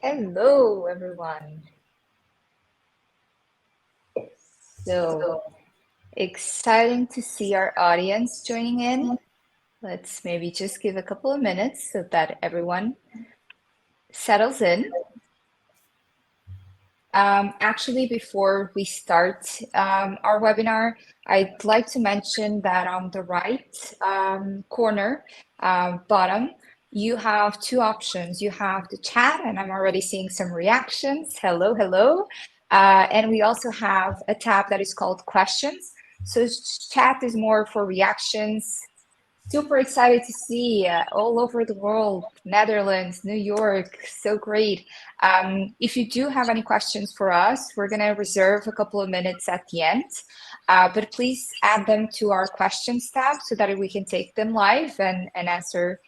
Hello, everyone. So exciting to see our audience joining in. Let's maybe just give a couple of minutes so that everyone settles in. Actually, before we start our webinar, I'd like to mention that on the right corner, bottom, you have two options. You have the chat, and I'm already seeing some reactions. Hello, hello. And we also have a tab that is called questions. So chat is more for reactions. Super excited to see all over the world, Netherlands, New York, so great. If you do have any questions for us, we're going to reserve a couple of minutes at the end, but please add them to our questions tab so that we can take them live and answer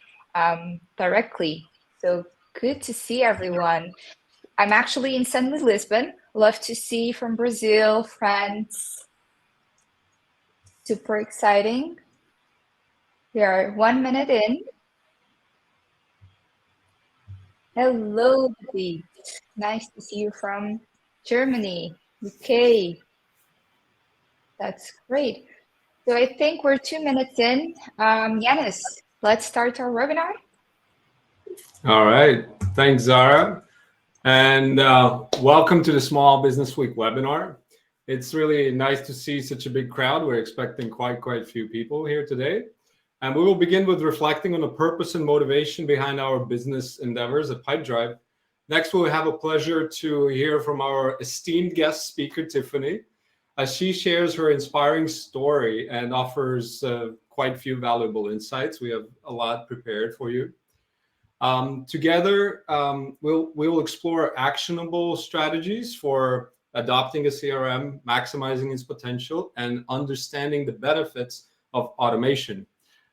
directly. So good to see everyone. I'm actually in sunny Lisbon. Love to see from Brazil, France. Super exciting. We are 1 minute in. Hello, Pete. Nice to see you from Germany, UK. That's great. So I think we're 2 minutes in. Janis, let's start our webinar. All right. Thanks, Zahra. And welcome to the Small Business Week webinar. It's really nice to see such a big crowd. We're expecting quite a few people here today. And we will begin with reflecting on the purpose and motivation behind our business endeavors at Pipedrive. Next, we'll have a pleasure to hear from our esteemed guest speaker, Tiffany, as she shares her inspiring story and offers quite a few valuable insights. We have a lot prepared for you. Together, we'll explore actionable strategies for adopting a CRM, maximizing its potential, and understanding the benefits of automation.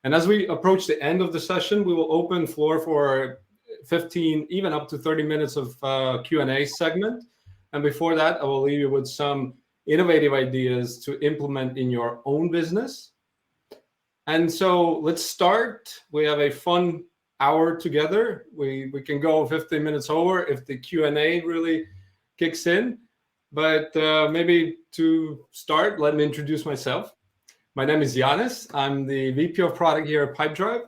And as we approach the end of the session, we will open floor for 15, even up to 30 minutes of Q&A segment. And before that, I will leave you with some innovative ideas to implement in your own business. And so let's start. We have a fun hour together. We can go 15 minutes over if the Q&A really kicks in. But maybe to start, let me introduce myself. My name is Janis. I'm the VP of Product here at Pipedrive.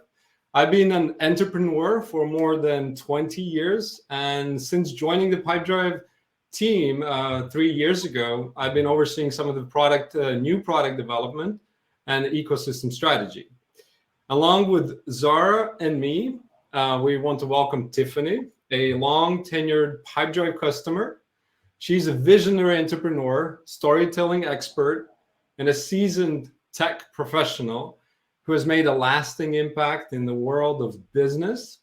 I've been an entrepreneur for more than 20 years. And since joining the Pipedrive team 3 years ago, I've been overseeing some of the new product development and ecosystem strategy. Along with Zahra and me, we want to welcome Tiffany, a long-tenured Pipedrive customer. She's a visionary entrepreneur, storytelling expert, and a seasoned tech professional who has made a lasting impact in the world of business.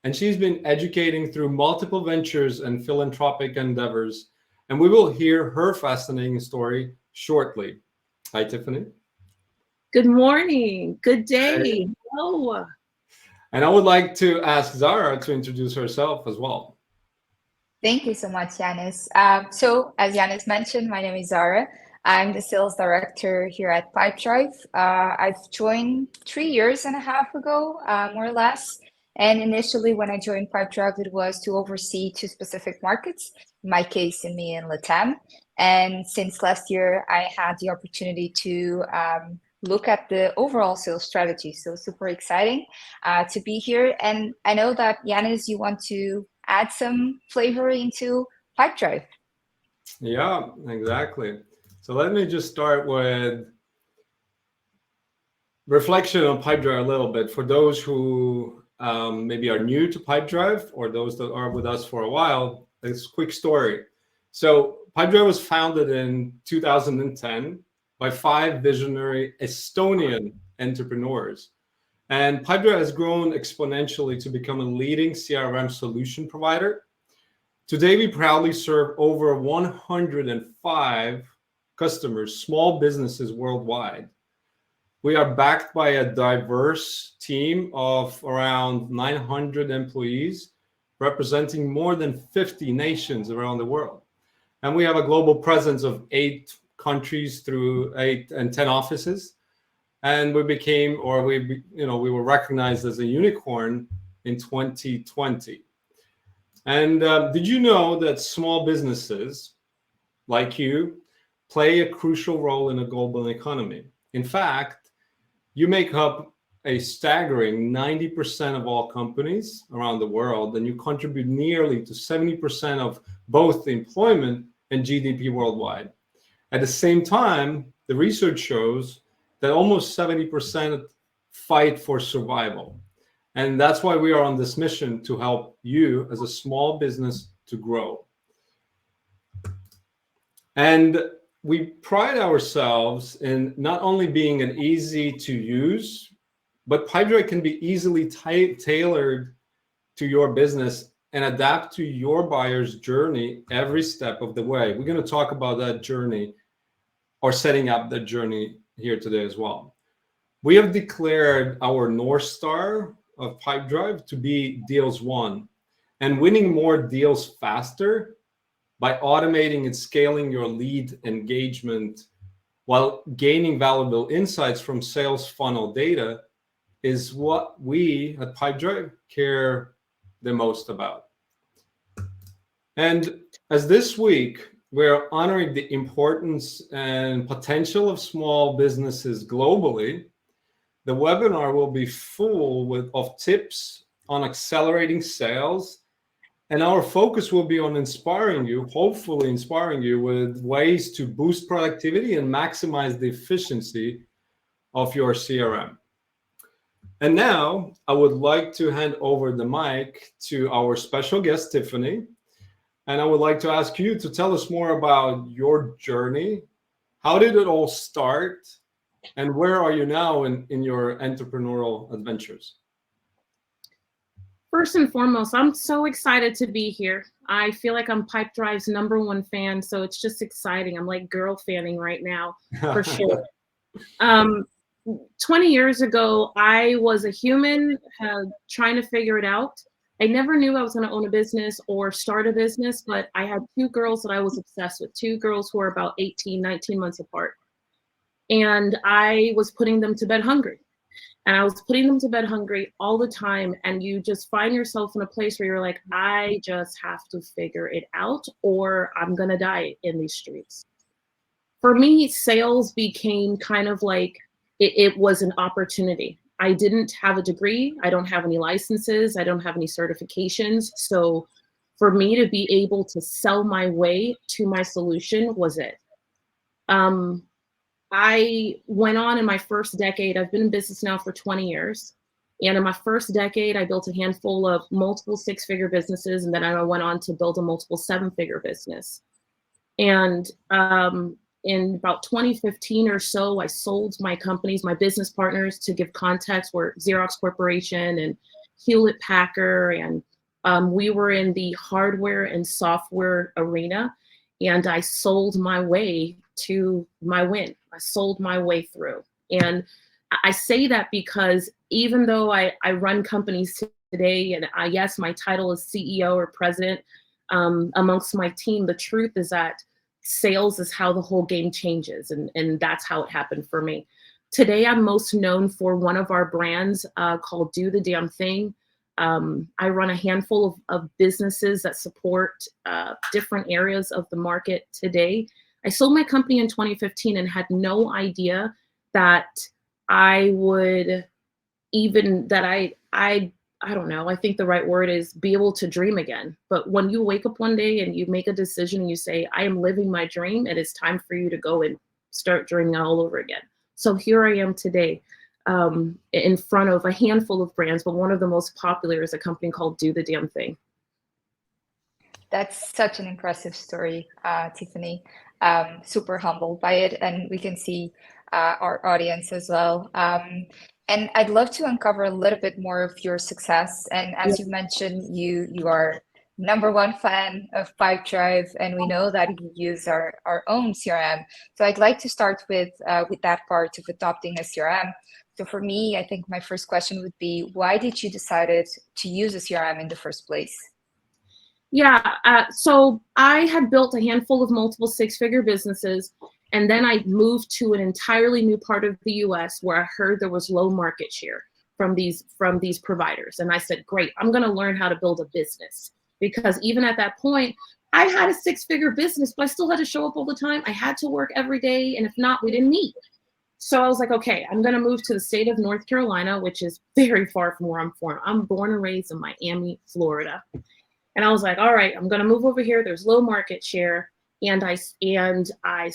And she's been educating through multiple ventures and philanthropic endeavors. And we will hear her fascinating story shortly. Hi, Tiffany. Good morning. Good day. Hello. And I would like to ask Zahra to introduce herself as well. Thank you so much, Janis. So as Janis mentioned, my name is Zahra. I'm the sales director here at Pipedrive. I've joined 3.5 years ago, more or less. And initially, when I joined Pipedrive, it was to oversee 2 specific markets, in my case, EMEA and LATAM. And since last year, I had the opportunity to look at the overall sales strategy. So super exciting to be here. And I know that, Janis, you want to add some flavor into Pipedrive. Yeah, exactly. So let me just start with reflection on Pipedrive a little bit. For those who maybe are new to Pipedrive or those that are with us for a while, it's a quick story. So Pipedrive was founded in 2010 by 5 visionary Estonian entrepreneurs. And Pipedrive has grown exponentially to become a leading CRM solution provider. Today, we proudly serve over 105 customers, small businesses worldwide. We are backed by a diverse team of around 900 employees, representing more than 50 nations around the world. And we have a global presence of 8 countries through 8 and 10 offices. And we were recognized as a unicorn in 2020. And did you know that small businesses like you play a crucial role in a global economy? In fact, you make up a staggering 90% of all companies around the world, and you contribute nearly to 70% of both employment and GDP worldwide. At the same time, the research shows that almost 70% fight for survival. And that's why we are on this mission to help you as a small business to grow. And we pride ourselves in not only being an easy to use, but Pipedrive can be easily tailored to your business and adapt to your buyer's journey every step of the way. We're going to talk about that journey, or setting up that journey, here today as well. We have declared our North Star of Pipedrive to be deals won, and winning more deals faster by automating and scaling your lead engagement while gaining valuable insights from sales funnel data is what we at Pipedrive care the most about. And as this week, we're honoring the importance and potential of small businesses globally, the webinar will be full of tips on accelerating sales. And our focus will be on inspiring you, hopefully inspiring you with ways to boost productivity and maximize the efficiency of your CRM. And now I would like to hand over the mic to our special guest, Tiffany. And I would like to ask you to tell us more about your journey. How did it all start? And where are you now in your entrepreneurial adventures? First and foremost, I'm so excited to be here. I feel like I'm Pipedrive's #1 fan, so it's just exciting. I'm like girl fanning right now, for sure. 20 years ago, I was a human trying to figure it out. I never knew I was going to own a business or start a business, but I had two girls that I was obsessed with, two girls who were about 18, 19 months apart. And I was putting them to bed hungry. And I was putting them to bed hungry all the time. And you just find yourself in a place where you're like, I just have to figure it out or I'm going to die in these streets. For me, sales became kind of like, it was an opportunity. I didn't have a degree. I don't have any licenses. I don't have any certifications. So for me to be able to sell my way to my solution was it. I went on in my first decade. I've been in business now for 20 years. And in my first decade, I built a handful of multiple 6-figure businesses. And then I went on to build a multiple 7-figure business. And in about 2015 or so, I sold my companies, my business partners, to give context, were Xerox Corporation and Hewlett Packard. And we were in the hardware and software arena. And I sold my way to my win. I sold my way through. And I say that because even though I run companies today, and yes, my title is CEO or president amongst my team, the truth is that sales is how the whole game changes. And that's how it happened for me. Today, I'm most known for one of our brands called Do the Damn Thing. I run a handful of businesses that support different areas of the market today. I sold my company in 2015 and had no idea that I would even, that I don't know, I think the right word is be able to dream again. But when you wake up one day and you make a decision and you say, I am living my dream, it is time for you to go and start dreaming all over again. So here I am today in front of a handful of brands, but one of the most popular is a company called Do the Damn Thing. That's such an impressive story, Tiffany. Super humbled by it, and we can see our audience as well. And I'd love to uncover a little bit more of your success. And as you mentioned, you are #1 fan of Pipedrive, and we know that you use our own CRM. So I'd like to start with that part of adopting a CRM. So for me, I think my first question would be, why did you decide to use a CRM in the first place? Yeah, so I had built a handful of multiple 6-figure businesses, and then I moved to an entirely new part of the US where I heard there was low market share from these providers. And I said, great, I'm gonna learn how to build a business. because even at that point, I had a 6-figure business, but I still had to show up all the time. I had to work every day. And if not, we didn't meet. So I was like, okay, I'm going to move to the state of North Carolina, which is very far from where I'm from. I'm born and raised in Miami, Florida. And I was like, all right, I'm going to move over here. There's low market share. And I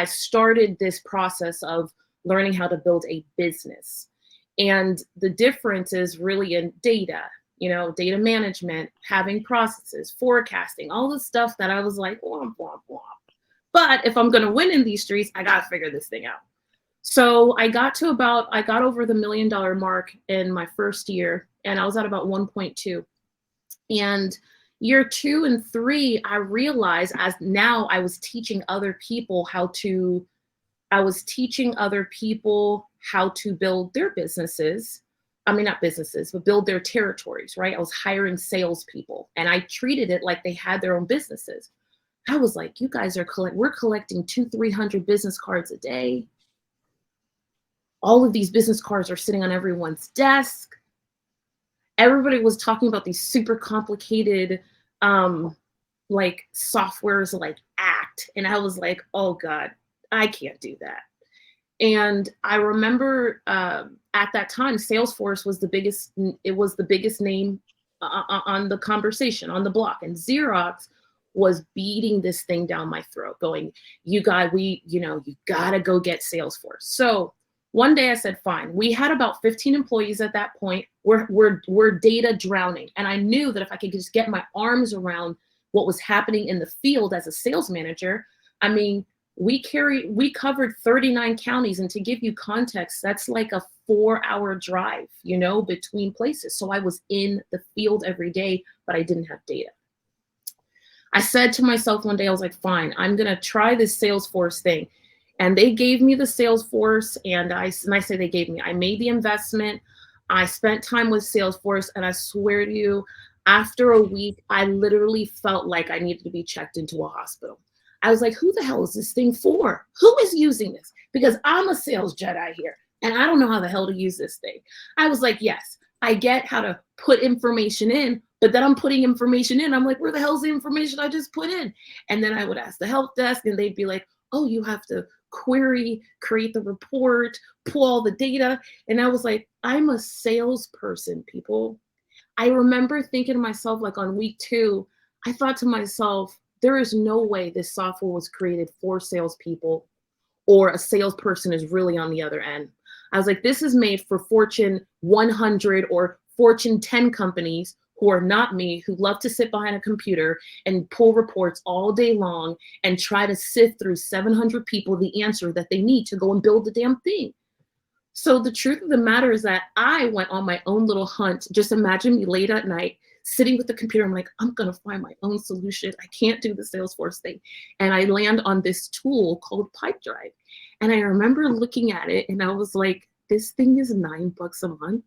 started this process of learning how to build a business. And the difference is really in data, data management, having processes, forecasting, all the stuff that I was like, womp, womp, womp. But if I'm going to win in these streets, I got to figure this thing out. So I got over the $1 million mark in my first year, and I was at about 1.2. And year 2 and 3, I realized as now I was teaching other people how to build their businesses. I mean, not businesses, but build their territories, right? I was hiring salespeople, and I treated it like they had their own businesses. I was like, you guys we're collecting 200-300 business cards a day. All of these business cards are sitting on everyone's desk. Everybody was talking about these super complicated like softwares like Act. And I was like, oh God, I can't do that. And I remember at that time, Salesforce was the biggest name on the conversation, on the block. And Xerox was beating this thing down my throat going, you gotta go get Salesforce. So one day I said, fine. We had about 15 employees at that point. We're data drowning. And I knew that if I could just get my arms around what was happening in the field as a sales manager, I mean, we covered 39 counties. And to give you context, that's like a 4-hour drive, between places. So I was in the field every day, but I didn't have data. I said to myself one day, I was like, fine, I'm going to try this Salesforce thing. And they gave me the Salesforce, and I say they gave me, I made the investment. I spent time with Salesforce, and I swear to you, after a week, I literally felt like I needed to be checked into a hospital. I was like, who the hell is this thing for? Who is using this? Because I'm a sales Jedi here, and I don't know how the hell to use this thing. I was like, yes, I get how to put information in, but then I'm putting information in. I'm like, where the hell's the information I just put in? And then I would ask the help desk, and they'd be like, oh, you have to query, create the report, pull all the data. And I was like, I'm a salesperson, people. I remember thinking to myself, like on week 2, I thought to myself, there is no way this software was created for salespeople or a salesperson is really on the other end. I was like, this is made for Fortune 100 or Fortune 10 companies who are not me, who love to sit behind a computer and pull reports all day long and try to sift through 700 people the answer that they need to go and build the damn thing. So the truth of the matter is that I went on my own little hunt. Just imagine me late at night, sitting with the computer. I'm like, I'm going to find my own solution. I can't do the Salesforce thing. And I land on this tool called Pipedrive. And I remember looking at it and I was like, this thing is $9 a month.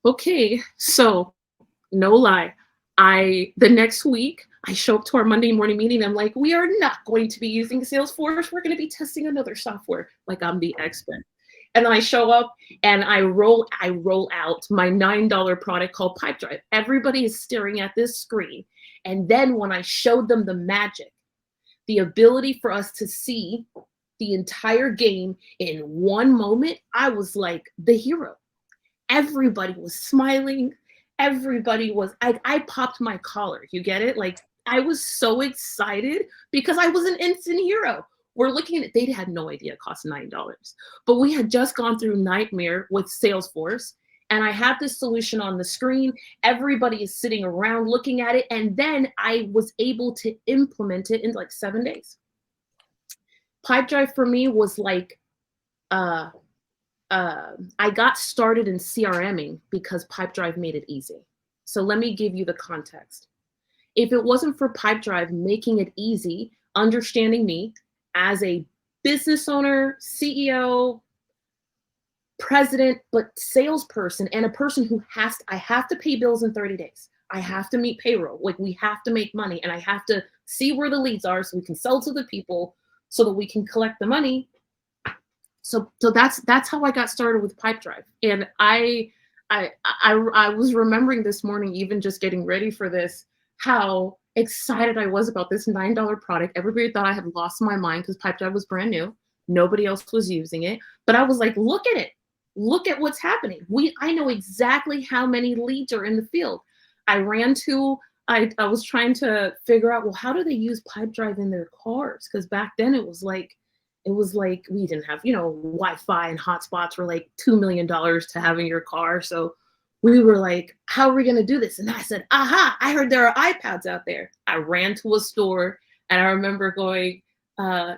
Okay, so no lie. The next week, I show up to our Monday morning meeting. I'm like, we are not going to be using Salesforce. We're going to be testing another software. Like I'm the expert. And then I show up and I roll out my $9 product called Pipedrive. Everybody is staring at this screen. And then when I showed them the magic, the ability for us to see the entire game in one moment, I was like the hero. Everybody was smiling. Everybody was, I popped my collar. You get it? Like I was so excited because I was an instant hero. We're looking at it. They had no idea it cost $9, but we had just gone through nightmare with Salesforce. And I had this solution on the screen. Everybody is sitting around looking at it. And then I was able to implement it in like 7 days. Pipedrive for me was like, I got started in CRMing because Pipedrive made it easy. So let me give you the context. If it wasn't for Pipedrive making it easy, understanding me as a business owner, CEO, president, but salesperson, and a person who I have to pay bills in 30 days. I have to meet payroll. Like we have to make money and I have to see where the leads are so we can sell to the people so that we can collect the money. So that's how I got started with Pipedrive. And I I was remembering this morning, even just getting ready for this, how excited I was about this $9 product. Everybody thought I had lost my mind because Pipedrive was brand new. Nobody else was using it. But I was like, look at it. Look at what's happening. I know exactly how many leads are in the field. I was trying to figure out, well, how do they use Pipedrive in their cars? Because back then it was like we didn't have, Wi-Fi, and hotspots were like $2 million to have in your car. So we were like, how are we going to do this? And I said, aha, I heard there are iPads out there. I ran to a store and I remember going, I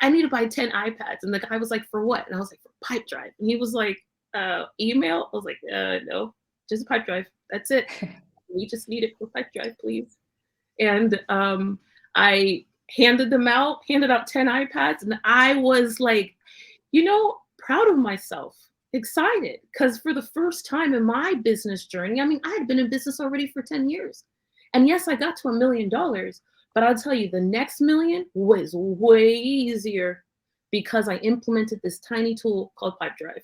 need to buy 10 iPads. And the guy was like, for what? And I was like, for Pipedrive. And he was like, email? I was like, no, just Pipedrive. That's it. We just need it for Pipedrive, please. And I handed out 10 iPads. And I was like, proud of myself. Excited, because for the first time in my business journey, I mean, I had been in business already for 10 years. And yes, I got to $1 million, but I'll tell you, the next million was way easier because I implemented this tiny tool called Pipedrive.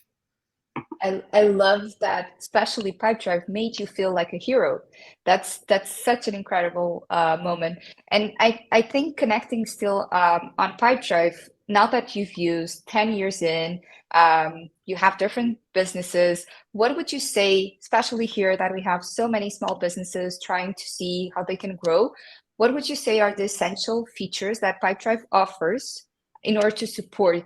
I love that, especially Pipedrive made you feel like a hero. That's such an incredible moment. And I think connecting still on Pipedrive, now that you've used 10 years in, you have different businesses. What would you say, especially here that we have so many small businesses trying to see how they can grow, what would you say are the essential features that Pipedrive offers in order to support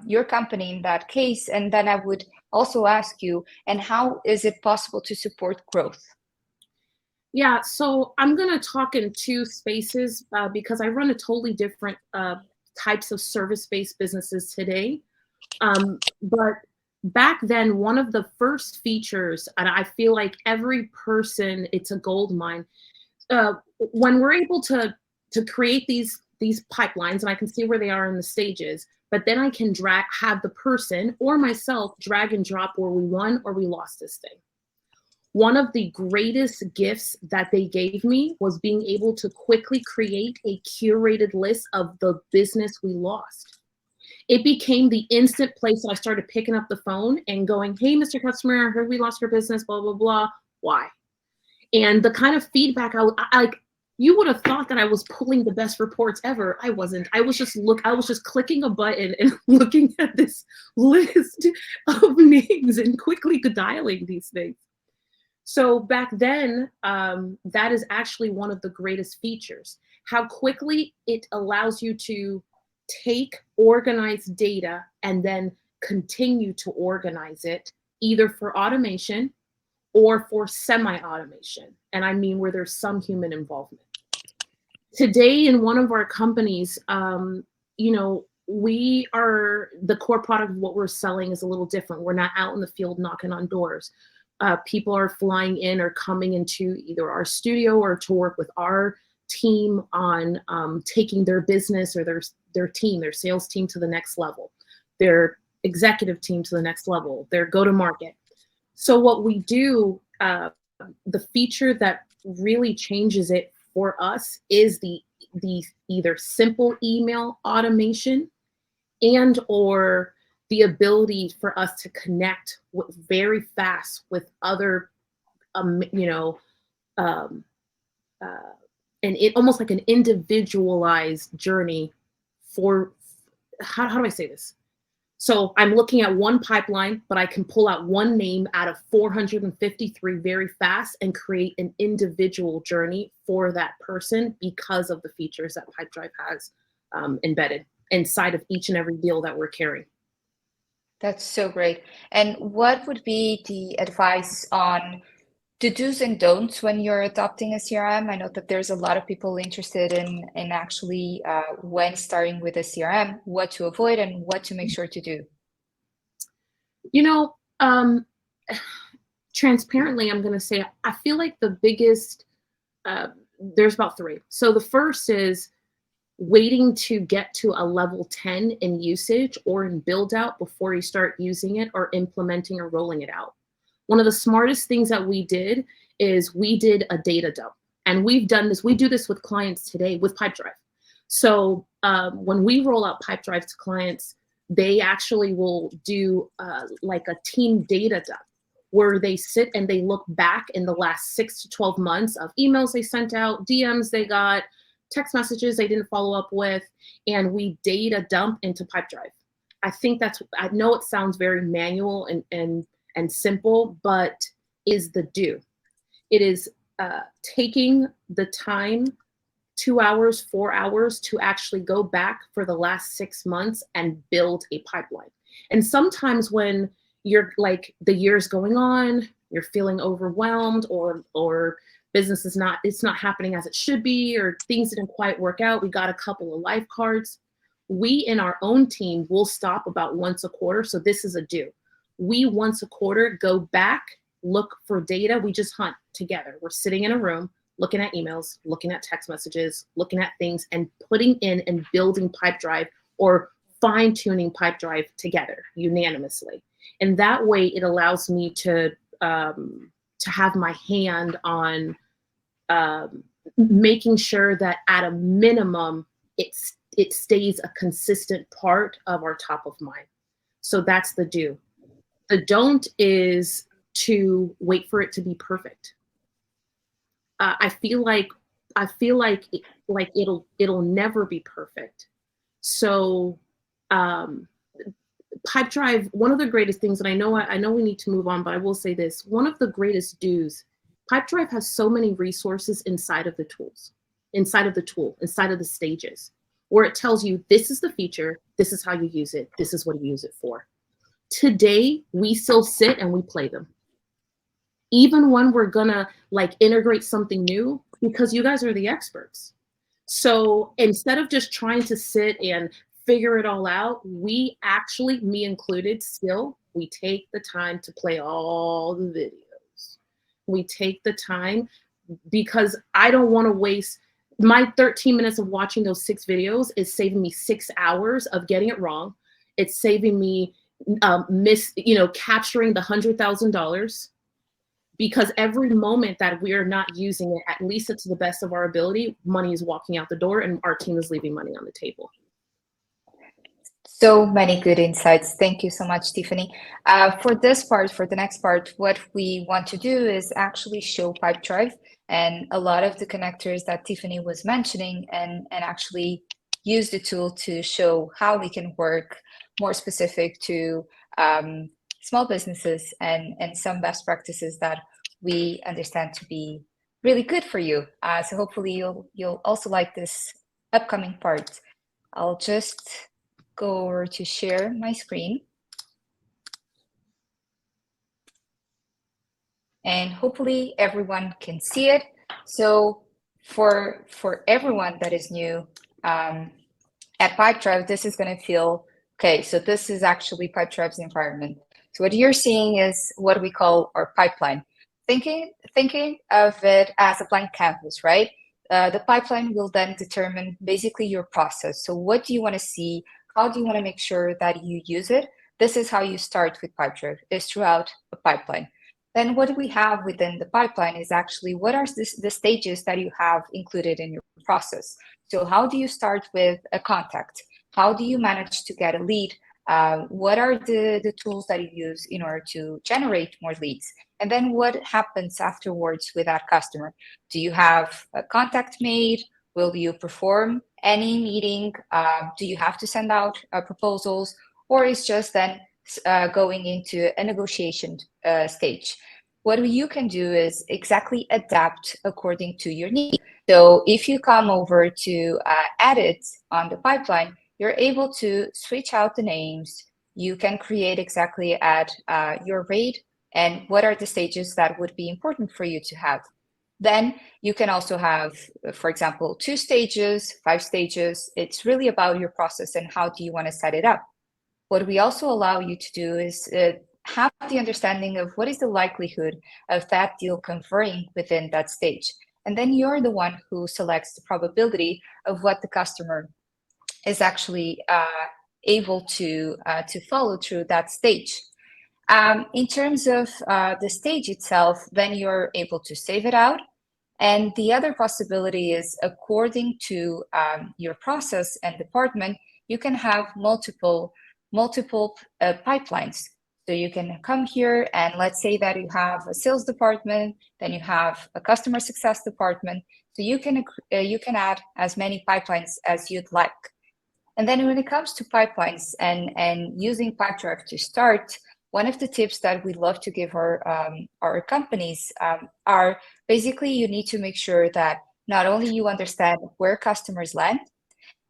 your company in that case? And then I would also ask you, and how is it possible to support growth? Yeah, so I'm going to talk in two spaces because I run a totally different types of service-based businesses today. But back then, one of the first features, and I feel like every person, it's a gold mine. When we're able to create these pipelines, and I can see where they are in the stages, but then I can have the person or myself drag and drop where we won or we lost this thing. One of the greatest gifts that they gave me was being able to quickly create a curated list of the business we lost. It became the instant place that I started picking up the phone and going, hey, Mr. Customer, I heard we lost your business, blah, blah, blah. Why? And the kind of feedback you would have thought that I was pulling the best reports ever. I wasn't. I was just clicking a button and looking at this list of names and quickly dialing these things. So back then, that is actually one of the greatest features. How quickly it allows you to take organized data and then continue to organize it, either for automation or for semi-automation. And I mean where there's some human involvement. Today in one of our companies, we are, the core product of what we're selling is a little different. We're not out in the field knocking on doors. People are flying in or coming into either our studio or to work with our team on taking their business or their team, their sales team to the next level, their executive team to the next level, their go-to-market. So what we do, the feature that really changes it for us is the either simple email automation and or the ability for us to connect very fast with other, and it almost like an individualized journey for, how do I say this? So I'm looking at one pipeline, but I can pull out one name out of 453 very fast and create an individual journey for that person because of the features that Pipedrive has embedded inside of each and every deal that we're carrying. That's so great. And what would be the advice on the do's and don'ts when you're adopting a CRM? I know that there's a lot of people interested in actually when starting with a CRM, what to avoid and what to make sure to do. Transparently, I'm going to say, I feel like the biggest, there's about three. So the first is waiting to get to a level 10 in usage or in build out before you start using it or implementing or rolling it out. One of the smartest things that we did is we did a data dump, and we've done this. We do this with clients today with Pipedrive. So when we roll out Pipedrive to clients, they actually will do like a team data dump where they sit and they look back in the last 6 to 12 months of emails they sent out, DMs they got, text messages they didn't follow up with, and we data dump into Pipedrive. I think I know it sounds very manual and simple, but is the do. It is taking the time, 2 hours, 4 hours to actually go back for the last 6 months and build a pipeline. And sometimes when you're like the year's going on, you're feeling overwhelmed, or business is it's not happening as it should be, or things didn't quite work out. We got a couple of life cards. We in our own team will stop about once a quarter. So this is a do. We once a quarter go back, look for data. We just hunt together. We're sitting in a room, looking at emails, looking at text messages, looking at things, and putting in and building Pipedrive or fine-tuning Pipedrive together unanimously. And that way it allows me to have my hand on making sure that at a minimum it stays a consistent part of our top of mind. So that's the do. The don't is to wait for it to be perfect. I feel like it'll never be perfect. So Pipedrive, one of the greatest things, and I know we need to move on, but I will say this, one of the greatest do's, Pipedrive has so many resources inside of the tools, inside of the stages, where it tells you this is the feature, this is how you use it, this is what you use it for. Today, we still sit and we play them. Even when we're gonna like integrate something new, because you guys are the experts. So instead of just trying to sit and figure it all out, we actually, me included still, we take the time to play all the videos. We take the time because I don't want to waste my 13 minutes of watching those 6 videos is saving me 6 hours of getting it wrong. It's saving me capturing the $100,000, because every moment that we are not using it, at least to the best of our ability, money is walking out the door and our team is leaving money on the table. So many good insights. Thank you so much, Tiffany. For the next part, what we want to do is actually show Pipedrive and a lot of the connectors that Tiffany was mentioning, and actually use the tool to show how we can work more specific to small businesses and some best practices that we understand to be really good for you. So hopefully you'll also like this upcoming part. I'll just go over to share my screen. And hopefully everyone can see it. So for everyone that is new at Pipedrive, this is going to feel, okay, so this is actually Pipedrive's environment. So what you're seeing is what we call our pipeline. Thinking of it as a blank canvas, right? The pipeline will then determine basically your process. So what do you want to see? How do you want to make sure that you use it? This is how you start with Pipedrive, is throughout a pipeline. Then what we have within the pipeline is actually what are the stages that you have included in your process. So how do you start with a contact? How do you manage to get a lead? What are the tools that you use in order to generate more leads? And then what happens afterwards with that customer? Do you have a contact made? Will you perform any meeting? Do you have to send out proposals? Or is just then going into a negotiation stage? What you can do is exactly adapt according to your need. So if you come over to edit on the pipeline, you're able to switch out the names. You can create exactly at your rate and what are the stages that would be important for you to have. Then you can also have, for example, 2 stages, 5 stages. It's really about your process and how do you want to set it up. What we also allow you to do is have the understanding of what is the likelihood of that deal converting within that stage. And then you're the one who selects the probability of what the customer is actually able to follow through that stage. In terms of the stage itself, then you're able to save it out. And the other possibility is, according to your process and department, you can have multiple pipelines. So you can come here and let's say that you have a sales department, then you have a customer success department. So you can add as many pipelines as you'd like. And then when it comes to pipelines and using Pipedrive to start, one of the tips that we love to give our companies are basically you need to make sure that not only you understand where customers land,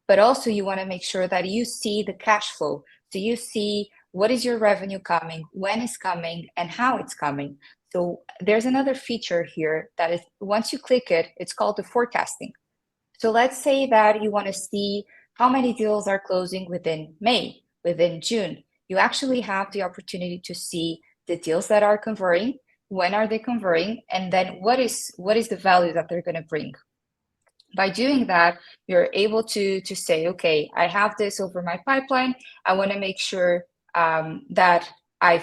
but also you want to make sure that you see the cash flow. So you see what is your revenue coming, when it's coming, and how it's coming. So there's another feature here that is, once you click it, it's called the forecasting. So let's say that you want to see how many deals are closing within May, within June. You actually have the opportunity to see the deals that are converting, when are they converting, and then what is the value that they're going to bring. By doing that, you're able to say, okay, I have this over my pipeline. I want to make sure that I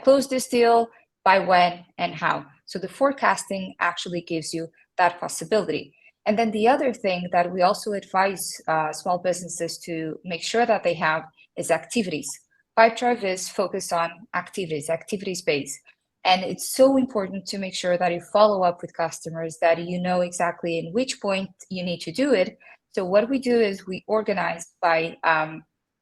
close this deal by when and how. So the forecasting actually gives you that possibility. And then the other thing that we also advise small businesses to make sure that they have is activities. Pipedrive is focused on activities based. And it's so important to make sure that you follow up with customers, that you know exactly in which point you need to do it. So what we do is we organize by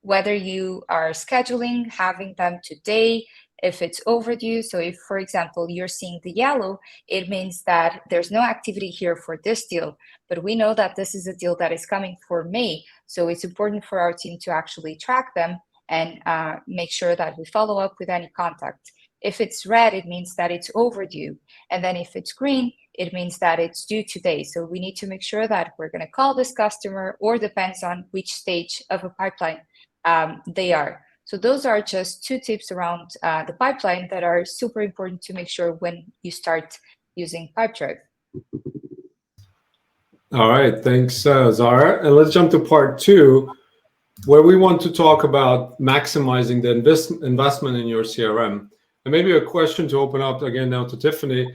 whether you are scheduling, having them today, if it's overdue. So if, for example, you're seeing the yellow, it means that there's no activity here for this deal, but we know that this is a deal that is coming for May. So it's important for our team to actually track them and make sure that we follow up with any contact. If it's red, it means that it's overdue. And then if it's green, it means that it's due today. So we need to make sure that we're going to call this customer, or depends on which stage of a pipeline they are. So those are just 2 tips around the pipeline that are super important to make sure when you start using Pipedrive. All right, thanks, Zahra. And let's jump to part 2, where we want to talk about maximizing the investment in your CRM. And maybe a question to open up again now to Tiffany.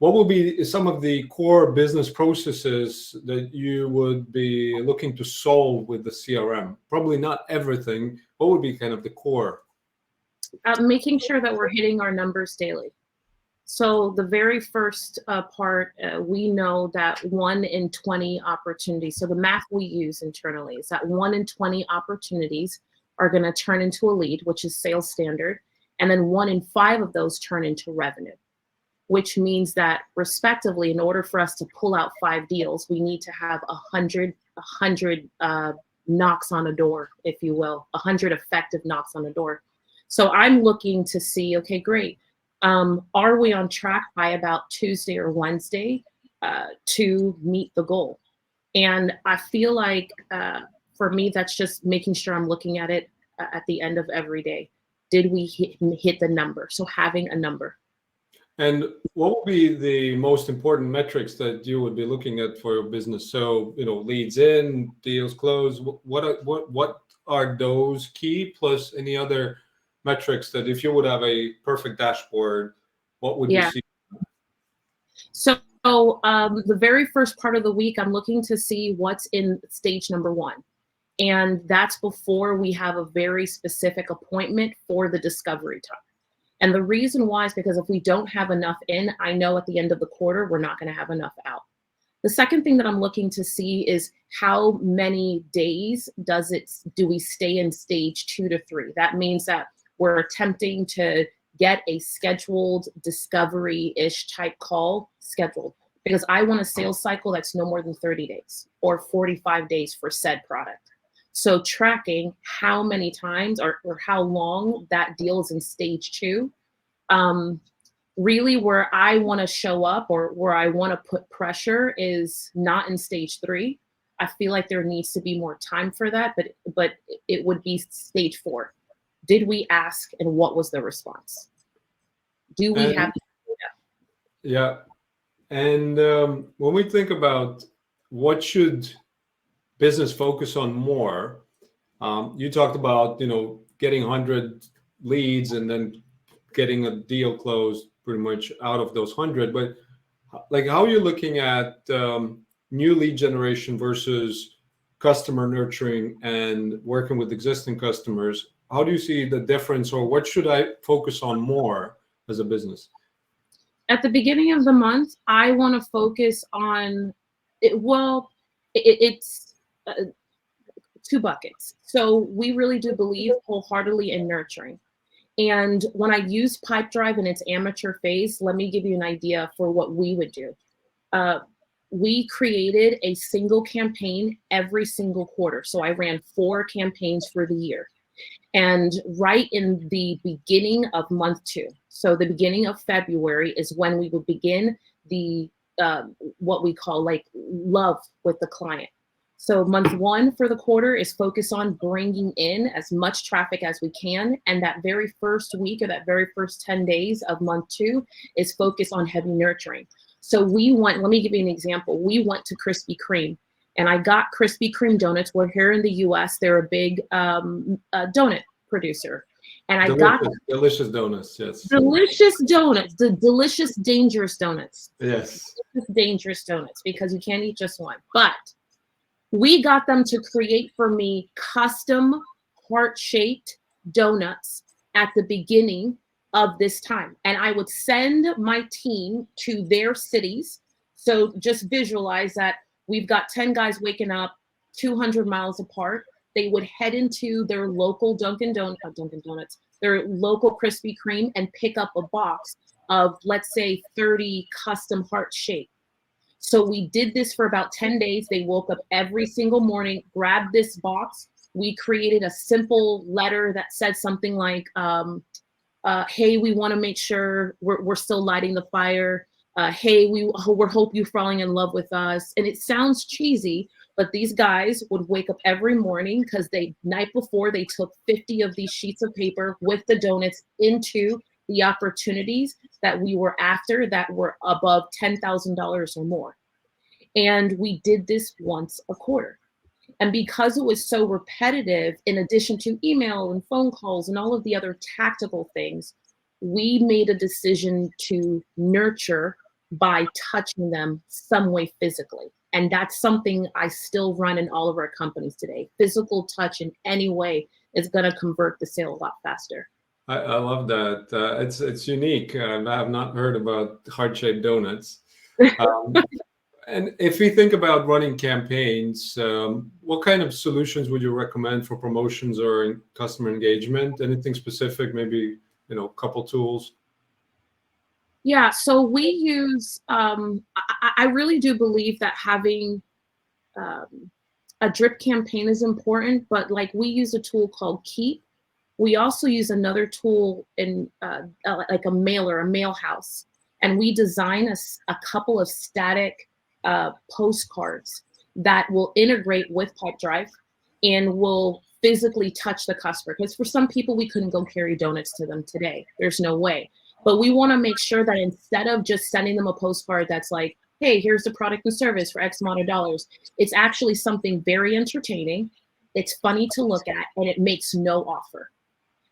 What will be some of the core business processes that you would be looking to solve with the CRM? Probably not everything. What would be kind of the core? Making sure that we're hitting our numbers daily. So the very first part, we know that 1 in 20 opportunities. So the math we use internally is that 1 in 20 opportunities are going to turn into a lead, which is sales standard. And then 1 in 5 of those turn into revenue, which means that respectively, in order for us to pull out 5 deals, we need to have 100 knocks on a door, if you will, 100 effective knocks on a door. So I'm looking to see, okay, great. Are we on track by about Tuesday or Wednesday to meet the goal? And I feel like for me, that's just making sure I'm looking at it at the end of every day. Did we hit the number? So having a number. And what would be the most important metrics that you would be looking at for your business? So, leads in, deals closed. What are those key, plus any other metrics that if you would have a perfect dashboard, what would you see? So the very first part of the week, I'm looking to see what's in stage number 1. And that's before we have a very specific appointment for the discovery time. And the reason why is because if we don't have enough in, I know at the end of the quarter, we're not going to have enough out. The second thing that I'm looking to see is how many days do we stay in stage 2 to 3? That means that we're attempting to get a scheduled discovery-ish type call scheduled, because I want a sales cycle that's no more than 30 days or 45 days for said product. So tracking how many times or how long that deal is in stage 2, really where I want to show up or where I want to put pressure is not in stage 3. I feel like there needs to be more time for that, but it would be stage 4. Did we ask and what was the response? Do we have data? Yeah. And when we think about what should business focus on more, you talked about, getting 100 leads and then getting a deal closed pretty much out of those 100. But like, how are you looking at new lead generation versus customer nurturing and working with existing customers? how do you see the difference, or what should I focus on more as a business? At the beginning of the month, I want to focus on it. Well, it's two buckets. So we really do believe wholeheartedly in nurturing. And when I use Pipedrive in its amateur phase, let me give you an idea for what we would do. We created a single campaign every single quarter. So I ran 4 campaigns for the year. And right in the beginning of month 2, so the beginning of February is when we would begin the what we call like love with the client. So month 1 for the quarter is focused on bringing in as much traffic as we can. And that very first week or that very first 10 days of month 2 is focused on heavy nurturing. So we went, let me give you an example. We went to Krispy Kreme. And I got Krispy Kreme donuts. We're here in the US. They're a big donut producer. And I got delicious donuts, yes. Delicious donuts, the delicious, dangerous donuts. Yes. Dangerous donuts, because you can't eat just one. But we got them to create for me custom heart-shaped donuts at the beginning of this time. And I would send my team to their cities. So just visualize that we've got 10 guys waking up 200 miles apart. They would head into their local Dunkin' Donuts, their local Krispy Kreme, and pick up a box of, let's say, 30 custom heart shape. So we did this for about 10 days. They woke up every single morning, grabbed this box. We created a simple letter that said something like, hey, we want to make sure we're still lighting the fire. Hey, we hope you're falling in love with us. And it sounds cheesy, but these guys would wake up every morning because night before they took 50 of these sheets of paper with the donuts into the opportunities that we were after that were above $10,000 or more. And we did this once a quarter. And because it was so repetitive, in addition to email and phone calls and all of the other tactical things, we made a decision to nurture by touching them some way physically. And that's something I still run in all of our companies today. Physical touch in any way is going to convert the sale a lot faster. I love that. It's unique. I have not heard about heart-shaped donuts. And if we think about running campaigns, what kind of solutions would you recommend for promotions or customer engagement? Anything specific? Maybe, a couple tools. Yeah, so we use, I really do believe that having a drip campaign is important, but like we use a tool called Keep. We also use another tool in like a mailer, a mail house, and we design a couple of static postcards that will integrate with Pipedrive and will physically touch the customer. Because for some people, we couldn't go carry donuts to them today. There's no way. But we want to make sure that instead of just sending them a postcard that's like, hey, here's the product and service for X amount of dollars, it's actually something very entertaining. It's funny to look at, and it makes no offer.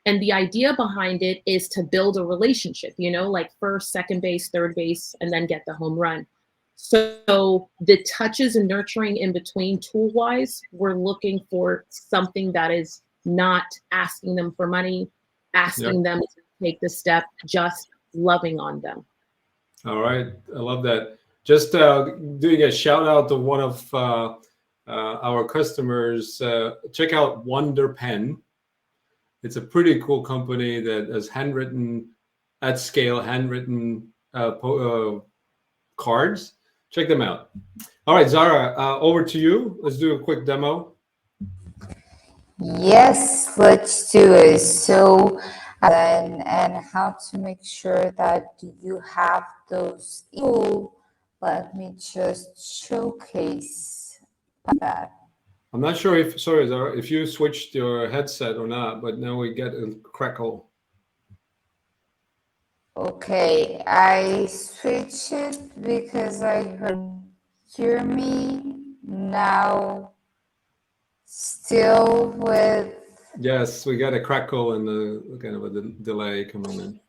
And the idea behind it is to build a relationship, like first, second base, third base, and then get the home run. So the touches and nurturing in between tool-wise, we're looking for something that is not asking them for money, asking them to take the step, just loving on them. All right. I love that. Just doing a shout out to one of our customers. Check out Wonder Pen. It's a pretty cool company that has handwritten cards. Check them out. All right, Zahra, over to you. Let's do a quick demo. Yes, let's do it. So, and how to make sure that you have those. Let me just showcase that. I'm not sure sorry, Zahra, if you switched your headset or not, but now we get a crackle. Okay, I switched it because I hear me now. Still with. Yes, we got a crackle and a kind of a delay coming in.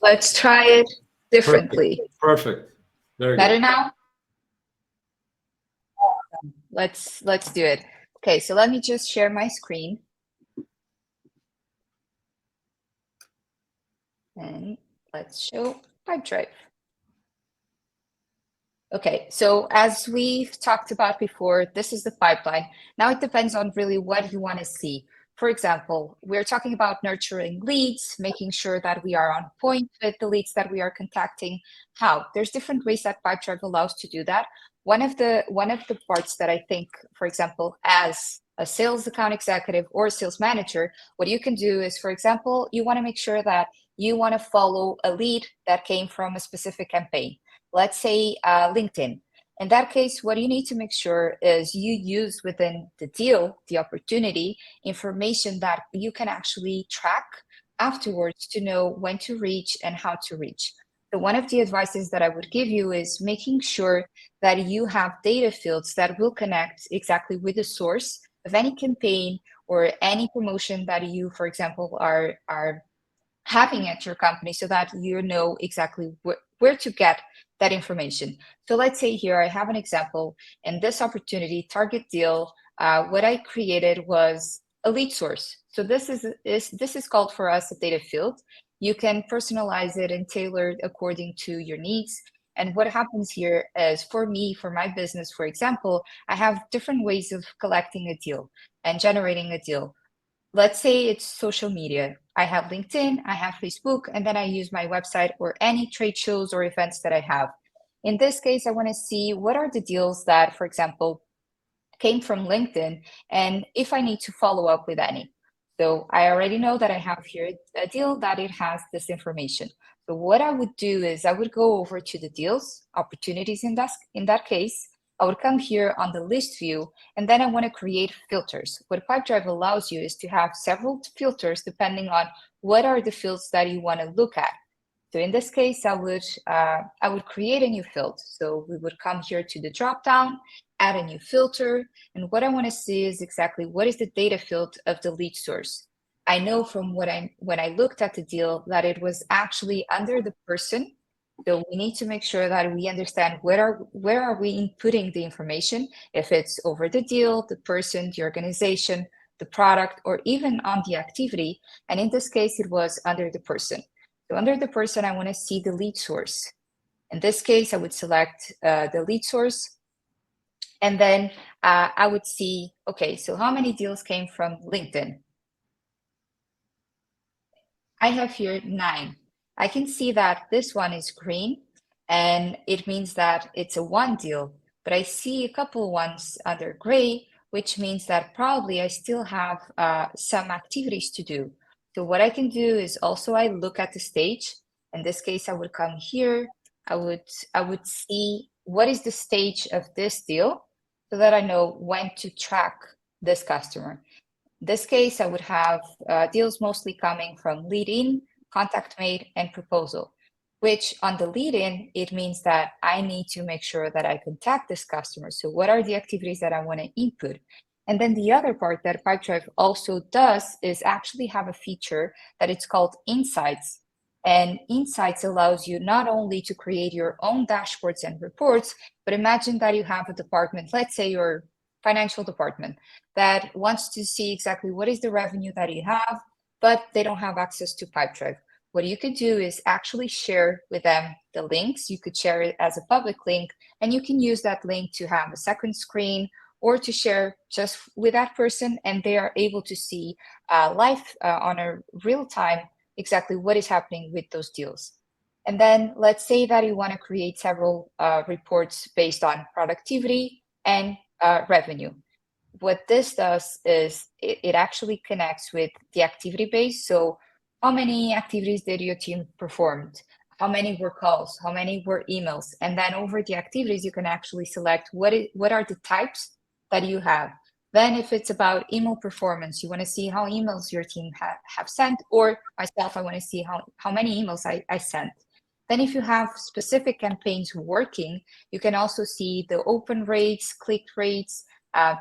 Let's try it differently. Perfect. Very Better good. now? let's do it. Okay, so let me just share my screen. And let's show Pipedrive. Okay, so as we've talked about before, this is the pipeline. Now it depends on really what you want to see. For example, we're talking about nurturing leads, making sure that we are on point with the leads that we are contacting. How? There's different ways that Pipedrive allows to do that. One of the parts that I think, for example, as a sales account executive or a sales manager, what you can do is, for example, you want to make sure that you want to follow a lead that came from a specific campaign. Let's say LinkedIn. In that case, what you need to make sure is you use within the deal, the opportunity, information that you can actually track afterwards to know when to reach and how to reach. So one of the advices that I would give you is making sure that you have data fields that will connect exactly with the source of any campaign or any promotion that you, for example, are having at your company, so that you know exactly where to get that information. So let's say here I have an example. In this opportunity target deal, what I created was a lead source. So this is called for us a data field. You can personalize it and tailor it according to your needs. And what happens here is, for me, for my business, for example, I have different ways of collecting a deal and generating a deal. Let's say it's social media. I have LinkedIn, I have Facebook, and then I use my website or any trade shows or events that I have. In this case, I want to see what are the deals that, for example, came from LinkedIn, and if I need to follow up with any. So I already know that I have here a deal that it has this information. So what I would do is I would go over to the deals, opportunities in that case. I would come here on the list view, and then I want to create filters. What Pipedrive allows you is to have several filters depending on what are the fields that you want to look at. So in this case, I would create a new field. So we would come here to the drop down, add a new filter, and what I want to see is exactly what is the data field of the lead source. I know from when I looked at the deal that it was actually under the person. So we need to make sure that we understand where are we inputting the information, if it's over the deal, the person, the organization, the product, or even on the activity. And in this case, it was under the person. So under the person, I want to see the lead source. In this case, I would select the lead source. And then I would see, okay, so how many deals came from LinkedIn? I have here 9. I can see that this one is green, and it means that it's a 1 deal, but I see a couple ones under gray, which means that probably I still have some activities to do. So what I can do is also I look at the stage. In this case, I would come here. I would see what is the stage of this deal so that I know when to track this customer. In this case, I would have deals mostly coming from lead in, contact made, and proposal, which on the lead in, it means that I need to make sure that I contact this customer. So what are the activities that I want to input? And then the other part that Pipedrive also does is actually have a feature that it's called Insights. And Insights allows you not only to create your own dashboards and reports, but imagine that you have a department, let's say your financial department, that wants to see exactly what is the revenue that you have, but they don't have access to Pipedrive. What you could do is actually share with them the links. You could share it as a public link, and you can use that link to have a second screen or to share just with that person, and they are able to see live on a real time exactly what is happening with those deals. And then let's say that you want to create several reports based on productivity and revenue. What this does is it actually connects with the activity base. So how many activities did your team perform? How many were calls? How many were emails? And then over the activities, you can actually select what are the types that you have. Then if it's about email performance, you want to see how emails your team have sent, or myself, I want to see how many emails I sent. Then if you have specific campaigns working, you can also see the open rates, click rates,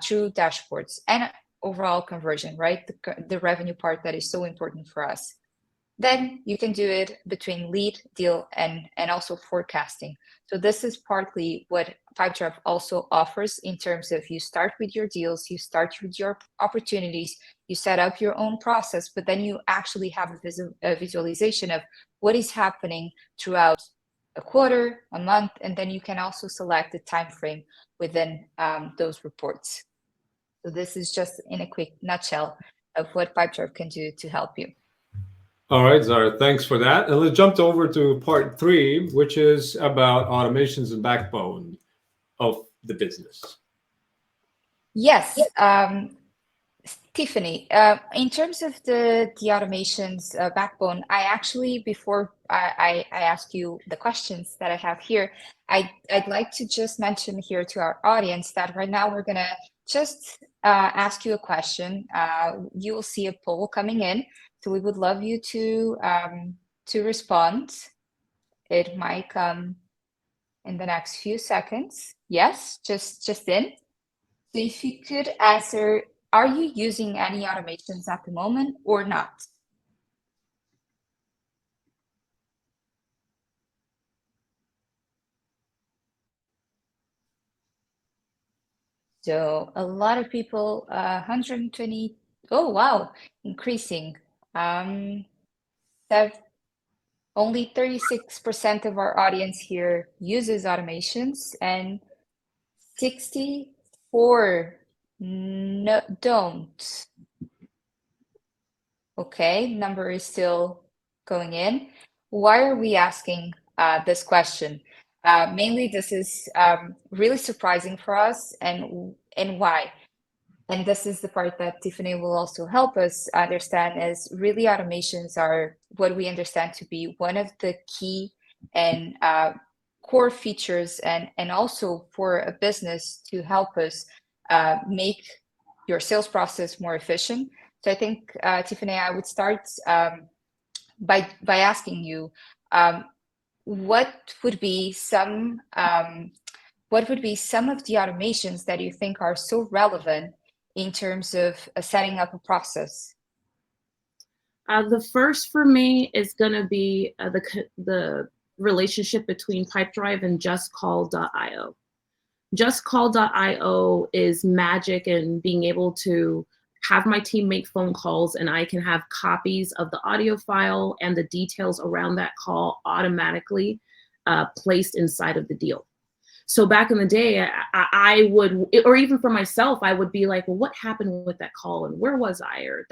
through dashboards, and overall conversion, right? The revenue part that is so important for us. Then you can do it between lead, deal, and also forecasting. So this is partly what Pipedrive also offers in terms of you start with your deals, you start with your opportunities, you set up your own process, but then you actually have a visualization of what is happening throughout a quarter, a month, and then you can also select the time frame within those reports. So this is just in a quick nutshell of what Pipedrive can do to help you. All right, Zahra, thanks for that. And let's jump over to part 3, which is about automations and backbone of the business. Yes, Tiffany, in terms of the automations backbone, I actually, before I ask you the questions that I have here, I'd like to just mention here to our audience that right now we're gonna just ask you a question. You will see a poll coming in, so we would love you to respond. It might come in the next few seconds. Yes, just in. So if you could answer, are you using any automations at the moment or not? So a lot of people, 120, oh wow, increasing. Only 36% of our audience here uses automations, and 64 no, don't. Okay, number is still going in. Why are we asking this question? Mainly, this is really surprising for us, and why? And this is the part that Tiffany will also help us understand, is really automations are what we understand to be one of the key and core features, and also for a business to help us make your sales process more efficient. So I think, Tiffany, I would start by asking you, what would be some of the automations that you think are so relevant in terms of setting up a process? The first for me is going to be the relationship between Pipedrive and JustCall.io. JustCall.io is magic in being able to have my team make phone calls, and I can have copies of the audio file and the details around that call automatically placed inside of the deal. So back in the day, I would, or even for myself, I would be like, well, what happened with that call, and where was I, or ...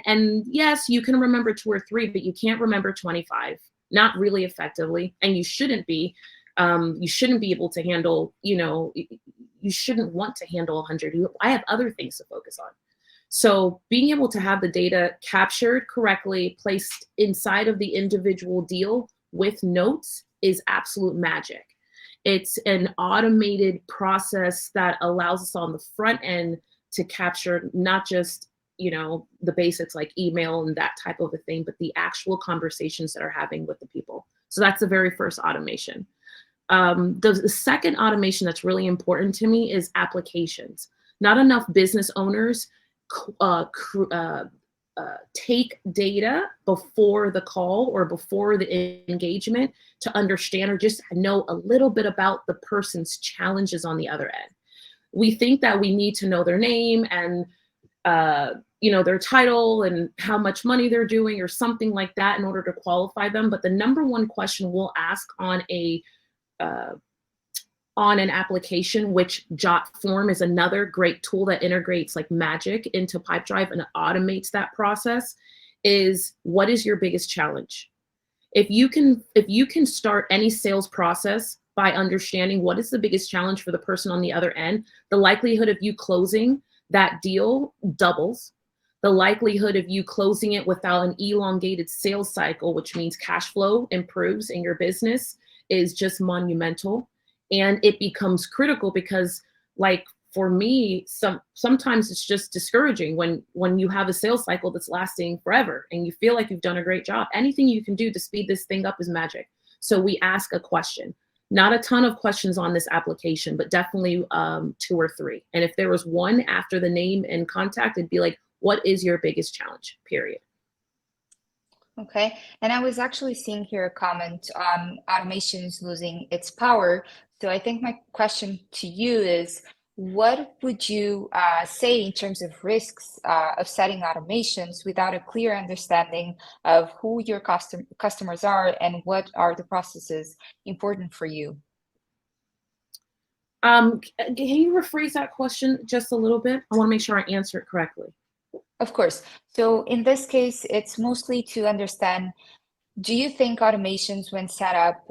And yes, you can remember 2 or 3, but you can't remember 25, not really effectively, and you shouldn't be. You shouldn't be able to handle, you shouldn't want to handle 100. I have other things to focus on. So being able to have the data captured correctly, placed inside of the individual deal with notes is absolute magic. It's an automated process that allows us on the front end to capture not just, the basics like email and that type of a thing, but the actual conversations that are having with the people. So that's the very first automation. The second automation that's really important to me is applications. Not enough business owners take data before the call or before the engagement to understand or just know a little bit about the person's challenges on the other end. We think that we need to know their name and their title and how much money they're doing or something like that in order to qualify them. But the number one question we'll ask on an application, which JotForm is another great tool that integrates like magic into Pipedrive and automates that process, is what is your biggest challenge? If you can start any sales process by understanding what is the biggest challenge for the person on the other end, the likelihood of you closing that deal doubles. The likelihood of you closing it without an elongated sales cycle, which means cash flow improves in your business, is just monumental. And it becomes critical because, like, for me, sometimes it's just discouraging when you have a sales cycle that's lasting forever and you feel like you've done a great job. Anything you can do to speed this thing up is magic. So we ask a question. Not a ton of questions on this application, but definitely 2 or 3. And if there was one after the name and contact, it'd be like, what is your biggest challenge, period. Okay, and I was actually seeing here a comment on automations losing its power. So I think my question to you is, what would you say in terms of risks of setting automations without a clear understanding of who your customers are and what are the processes important for you? Can you rephrase that question just a little bit? I want to make sure I answer it correctly. Of course. So in this case, it's mostly to understand, do you think automations, when set up,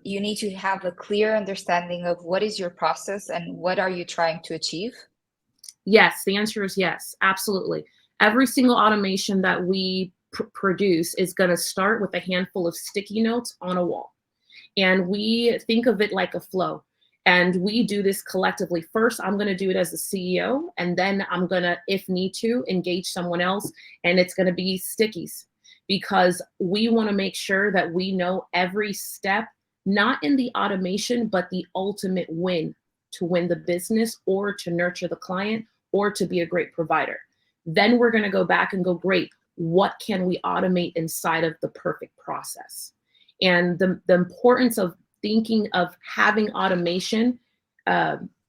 you need to have a clear understanding of what is your process and what are you trying to achieve? Yes, the answer is yes, absolutely. Every single automation that we produce is going to start with a handful of sticky notes on a wall. And we think of it like a flow. And we do this collectively. First, I'm going to do it as the CEO, and then I'm going to, if need to, engage someone else, and it's going to be stickies, because we want to make sure that we know every step, not in the automation, but the ultimate win, to win the business or to nurture the client or to be a great provider. Then we're going to go back and go, great, what can we automate inside of the perfect process? And the importance of thinking of having automation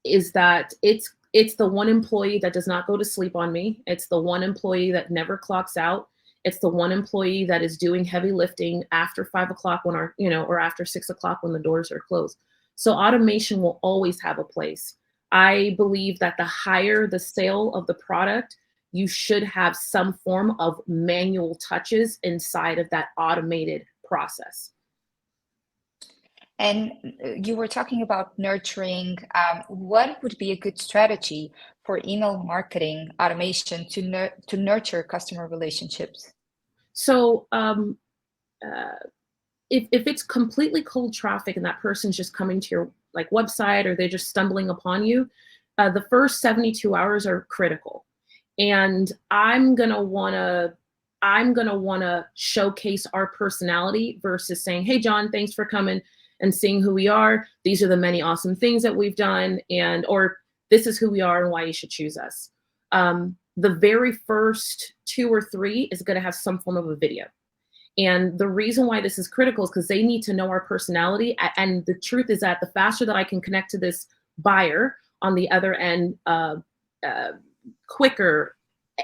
is that it's the one employee that does not go to sleep on me. It's the one employee that never clocks out. It's the one employee that is doing heavy lifting after 5 o'clock when our, or after 6 o'clock when the doors are closed. So automation will always have a place. I believe that the higher the sale of the product, you should have some form of manual touches inside of that automated process. And you were talking about nurturing. What would be a good strategy for email marketing automation to nurture customer relationships? So if it's completely cold traffic and that person's just coming to your website, or they're just stumbling upon you, the first 72 hours are critical. And I'm gonna wanna showcase our personality versus saying, hey John, thanks for coming and seeing who we are. These are the many awesome things that we've done, or this is who we are and why you should choose us. The very first 2 or 3 is going to have some form of a video. And the reason why this is critical is because they need to know our personality. And the truth is that the faster that I can connect to this buyer on the other end, quicker,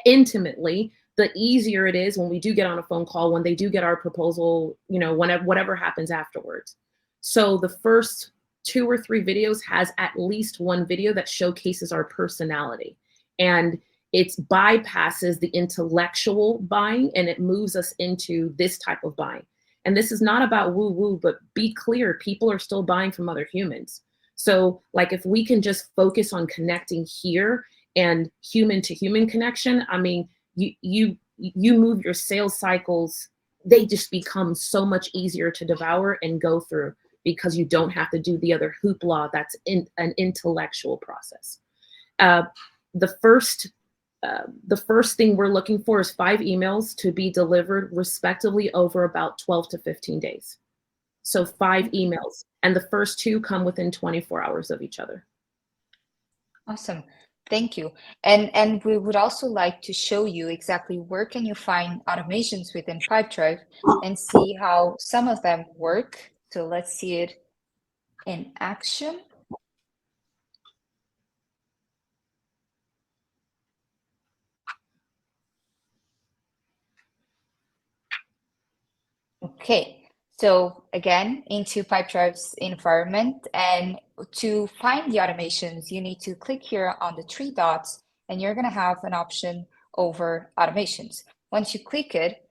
intimately, the easier it is when we do get on a phone call, when they do get our proposal, whatever happens afterwards. So the first 2 or 3 videos has at least one video that showcases our personality, and it bypasses the intellectual buying and it moves us into this type of buying. And this is not about woo woo, but be clear, people are still buying from other humans. So if we can just focus on connecting here and human to human connection, I mean, you move your sales cycles, they just become so much easier to devour and go through, because you don't have to do the other hoopla that's in an intellectual process. The first thing we're looking for is 5 emails to be delivered respectively over about 12 to 15 days. So 5 emails, and the first 2 come within 24 hours of each other. Awesome. Thank you. And we would also like to show you exactly where can you find automations within Pipedrive and see how some of them work. So let's see it in action. Okay, so again, into Pipedrive's environment, and to find the automations, you need to click here on the 3 dots, and you're going to have an option over automations. Once you click it,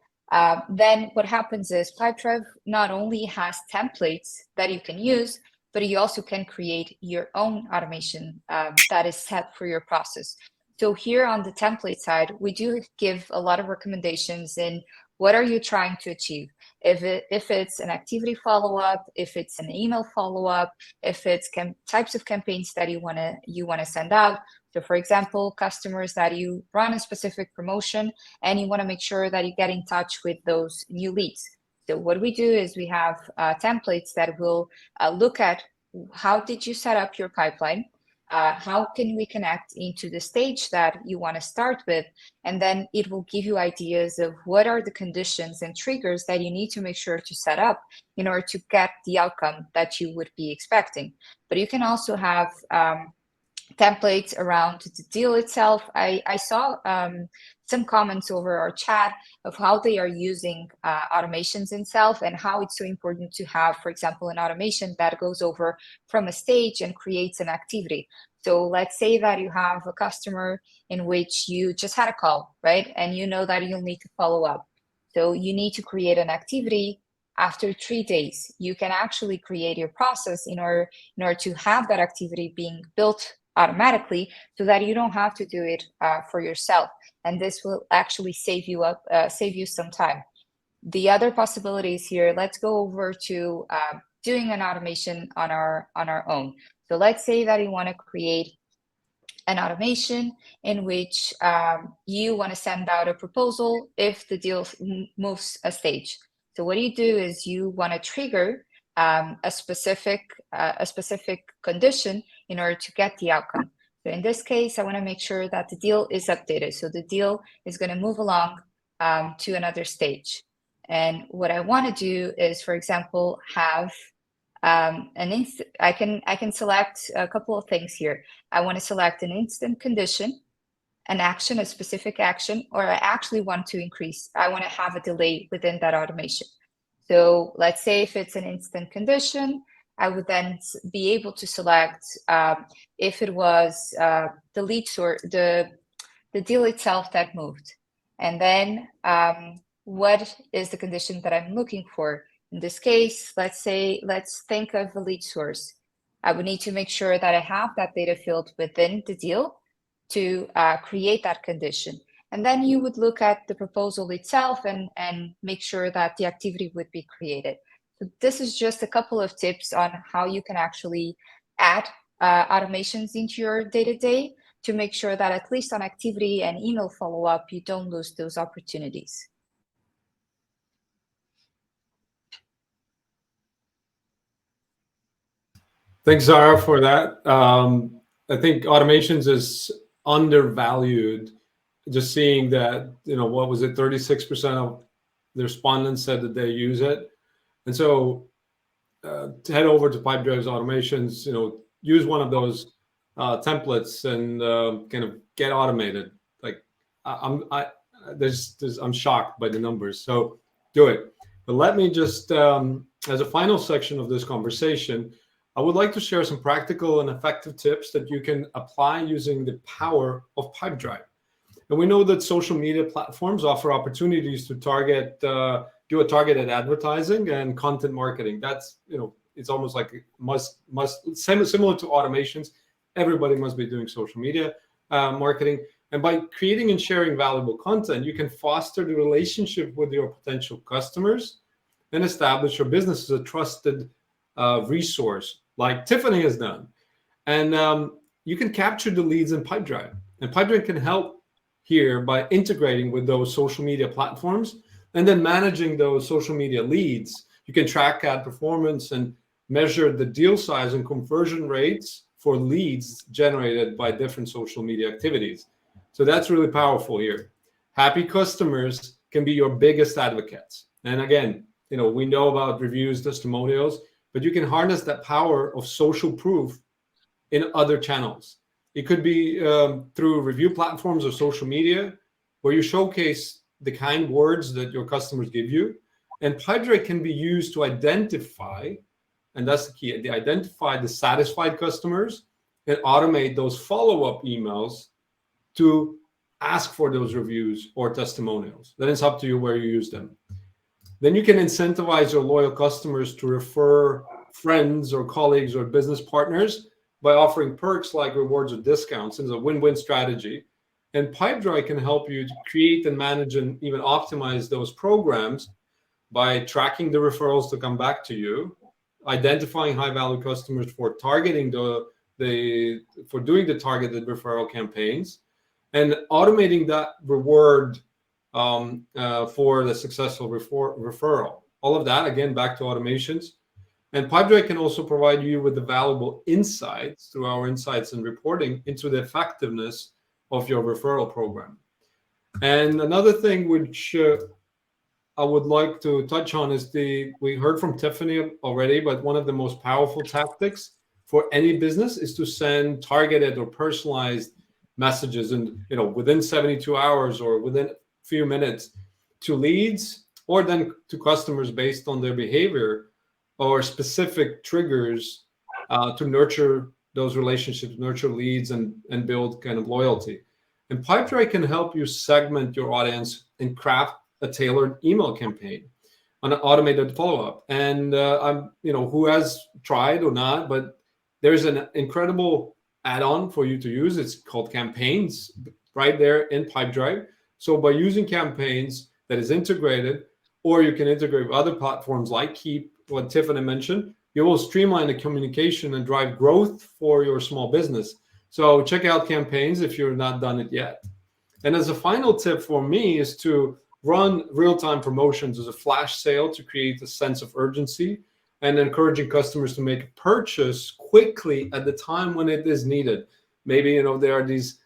then what happens is Pipedrive not only has templates that you can use, but you also can create your own automation that is set for your process. So here on the template side, we do give a lot of recommendations in what are you trying to achieve. If it's an activity follow-up, if it's an email follow-up, if it's types of campaigns that you wanna send out. So for example, customers that you run a specific promotion and you wanna make sure that you get in touch with those new leads. So what we do is we have templates that will look at how did you set up your pipeline, how can we connect into the stage that you want to start with? And then it will give you ideas of what are the conditions and triggers that you need to make sure to set up in order to get the outcome that you would be expecting. But you can also have templates around the deal itself. I saw some comments over our chat of how they are using automations itself and how it's so important to have, for example, an automation that goes over from a stage and creates an activity. So let's say that you have a customer in which you just had a call, right? And you know that you'll need to follow up. So you need to create an activity after 3 days. You can actually create your process in order to have that activity being built automatically so that you don't have to do it for yourself. And this will actually save you some time. The other possibilities here, let's go over to doing an automation on our own. So let's say that you want to create an automation in which you want to send out a proposal if the deal moves a stage. So what you do is you want to trigger a specific condition in order to get the outcome. So in this case, I want to make sure that the deal is updated. So the deal is going to move along to another stage. And what I want to do is, for example, have I can select a couple of things here. I want to select an instant condition, an action, a specific action, or I actually want to I want to have a delay within that automation. So let's say if it's an instant condition, I would then be able to select if it was the lead source, the deal itself that moved. And then what is the condition that I'm looking for? In this case, let's think of a lead source. I would need to make sure that I have that data field within the deal to create that condition. And then you would look at the proposal itself and make sure that the activity would be created. So this is just a couple of tips on how you can actually add automations into your day-to-day to make sure that at least on activity and email follow-up, you don't lose those opportunities. Thanks, Zahra, for that. I think automations is undervalued. Just seeing that, what was it, 36% of the respondents said that they use it. And so to head over to Pipedrive's automations, use one of those templates and kind of get automated. Like I'm shocked by the numbers. So do it. But let me just, as a final section of this conversation, I would like to share some practical and effective tips that you can apply using the power of Pipedrive. And we know that social media platforms offer opportunities to do a targeted advertising and content marketing. That's, it's almost like similar to automations. Everybody must be doing social media marketing. And by creating and sharing valuable content, you can foster the relationship with your potential customers and establish your business as a trusted resource, like Tiffany has done. And you can capture the leads in Pipedrive. And Pipedrive can help here by integrating with those social media platforms and then managing those social media leads. You can track ad performance and measure the deal size and conversion rates for leads generated by different social media activities. So that's really powerful here. Happy customers can be your biggest advocates. And again, we know about reviews, testimonials, but you can harness that power of social proof in other channels. It could be through review platforms or social media, where you showcase the kind words that your customers give you. And Pipedrive can be used to identify, and that's the key, identify the satisfied customers and automate those follow-up emails to ask for those reviews or testimonials. Then it's up to you where you use them. Then you can incentivize your loyal customers to refer friends or colleagues or business partners by offering perks like rewards or discounts. It's a win-win strategy. And Pipedrive can help you to create and manage and even optimize those programs by tracking the referrals to come back to you, identifying high-value customers for targeting for doing the targeted referral campaigns, and automating that reward for the successful referral. All of that, again, back to automations. And Pipedrive can also provide you with the valuable insights through our insights and reporting into the effectiveness of your referral program. And another thing which I would like to touch on is we heard from Tiffany already, but one of the most powerful tactics for any business is to send targeted or personalized messages, and within 72 hours or within a few minutes, to leads or then to customers based on their behavior or specific triggers to nurture those relationships, nurture leads, and build kind of loyalty. And Pipedrive can help you segment your audience and craft a tailored email campaign on an automated follow-up. And I'm, who has tried or not, but there's an incredible add-on for you to use. It's called Campaigns right there in Pipedrive. So by using Campaigns that is integrated, or you can integrate with other platforms like Keep, what Tiffany mentioned, you will streamline the communication and drive growth for your small business. So check out Campaigns if you're not done it yet. And as a final tip for me is to run real-time promotions as a flash sale to create a sense of urgency and encouraging customers to make a purchase quickly at the time when it is needed. Maybe, there are these,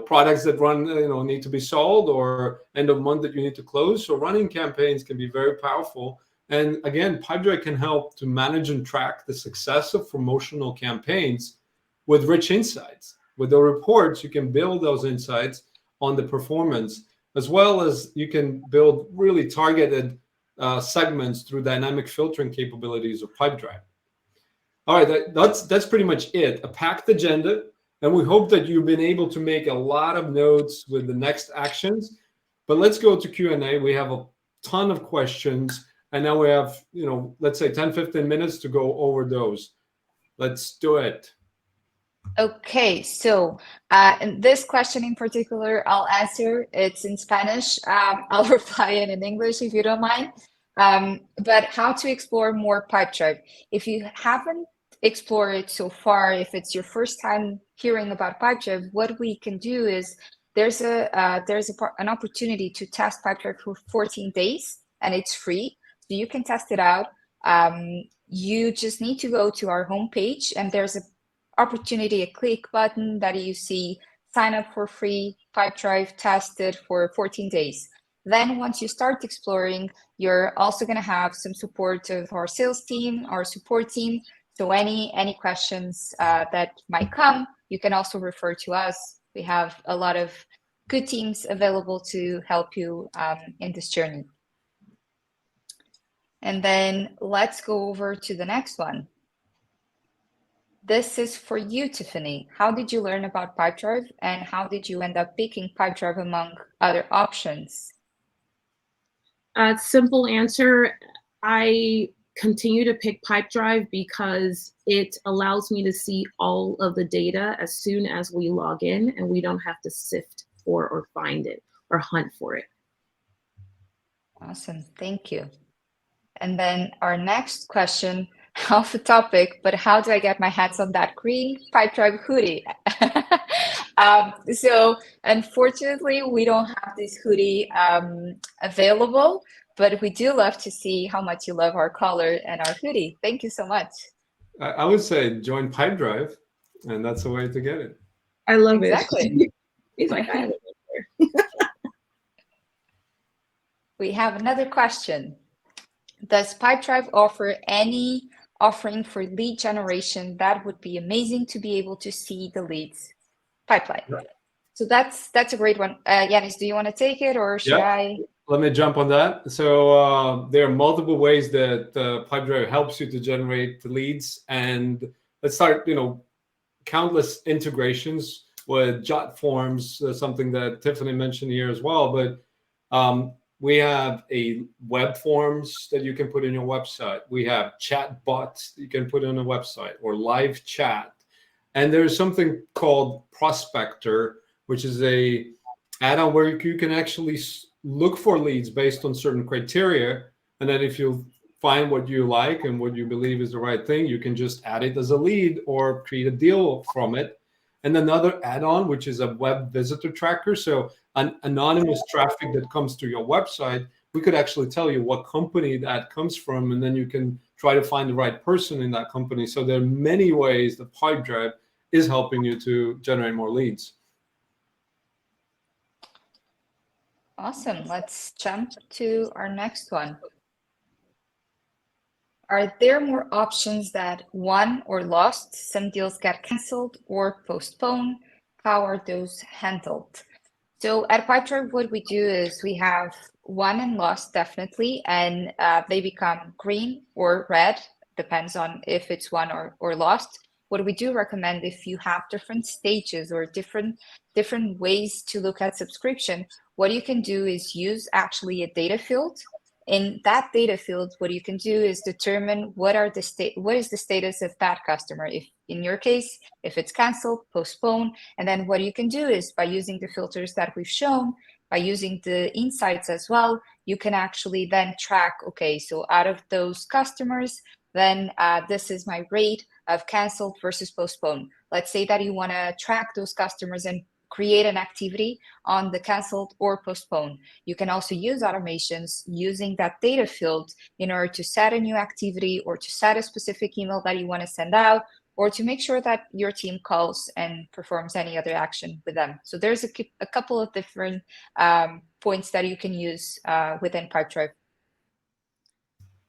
products that run, need to be sold, or end of month that you need to close. So running campaigns can be very powerful. And again, Pipedrive can help to manage and track the success of promotional campaigns with rich insights. With the reports, you can build those insights on the performance, as well as you can build really targeted segments through dynamic filtering capabilities of Pipedrive. All right, that's pretty much it. A packed agenda, and we hope that you've been able to make a lot of notes with the next actions. But let's go to Q&A. We have a ton of questions, and now we have, let's say 10, 15 minutes to go over those. Let's do it. Okay, so this question in particular, I'll answer. It's in Spanish. I'll reply in English if you don't mind. But how to explore more Pipedrive. If you haven't explored it so far, if it's your first time hearing about Pipedrive, what we can do is there's an opportunity to test Pipedrive for 14 days, and it's free. So you can test it out. You just need to go to our homepage, and there's a click button that you see, sign up for free, Pipedrive tested for 14 days. Then once you start exploring, you're also going to have some support of our sales team, our support team. So any questions that might come, you can also refer to us. We have a lot of good teams available to help you in this journey. And then let's go over to the next one. This is for you, Tiffany. How did you learn about Pipedrive, and how did you end up picking Pipedrive among other options? Simple answer. I continue to pick Pipedrive because it allows me to see all of the data as soon as we log in, and we don't have to sift for or find it or hunt for it. Awesome, thank you. And then our next question, off the topic, but how do I get my hands on that green Pipedrive hoodie? So unfortunately, we don't have this hoodie available, but we do love to see how much you love our color and our hoodie. Thank you so much. I would say join Pipedrive, and that's the way to get it. I love exactly. it. He's like, I have it there. We have another question. Does Pipedrive offer any offering for lead generation? That would be amazing to be able to see the leads pipeline. Right. So that's a great one. Janis, do you want to take it, or should I? Let me jump on that. So there are multiple ways that Pipedrive helps you to generate the leads, and let's start. Countless integrations with jot forms, something that Tiffany mentioned here as well. But we have a web forms that you can put in your website. We have chat bots you can put on a website, or live chat. And there's something called Prospector, which is a add-on where you can actually look for leads based on certain criteria. And then if you find what you like and what you believe is the right thing, you can just add it as a lead or create a deal from it. And another add-on, which is a web visitor tracker. So an anonymous traffic that comes to your website, we could actually tell you what company that comes from, and then you can try to find the right person in that company. So there are many ways that Pipedrive is helping you to generate more leads. Awesome. Let's jump to our next one. Are there more options that won or lost? Some deals get canceled or postponed. How are those handled? So at Pipedrive, what we do is we have won and lost definitely, and they become green or red, depends on if it's won or lost. What we do recommend, if you have different stages or different ways to look at subscription, what you can do is use actually a data field. In that data field, what you can do is determine what is the status of that customer. If in your case, if it's canceled, postponed, and then what you can do is by using the filters that we've shown, by using the insights as well, you can actually then track, okay, so out of those customers, then this is my rate of canceled versus postponed. Let's say that you want to track those customers and create an activity on the canceled or postponed. You can also use automations using that data field in order to set a new activity or to set a specific email that you want to send out, or to make sure that your team calls and performs any other action with them. So there's a couple of different points that you can use within Pipedrive.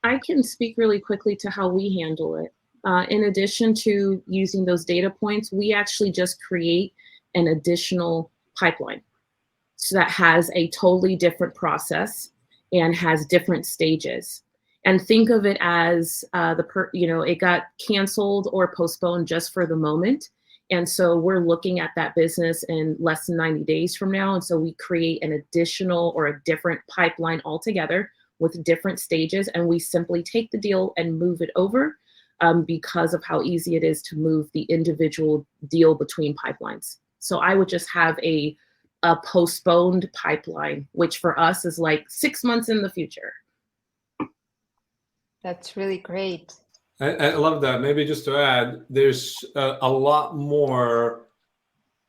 I can speak really quickly to how we handle it. In addition to using those data points, we actually just create an additional pipeline. So that has a totally different process and has different stages. And think of it as it got canceled or postponed just for the moment. And so we're looking at that business in less than 90 days from now. And so we create an additional or a different pipeline altogether with different stages. And we simply take the deal and move it over because of how easy it is to move the individual deal between pipelines. So I would just have a postponed pipeline, which for us is like 6 months in the future. That's really great. I love that. Maybe just to add, there's a lot more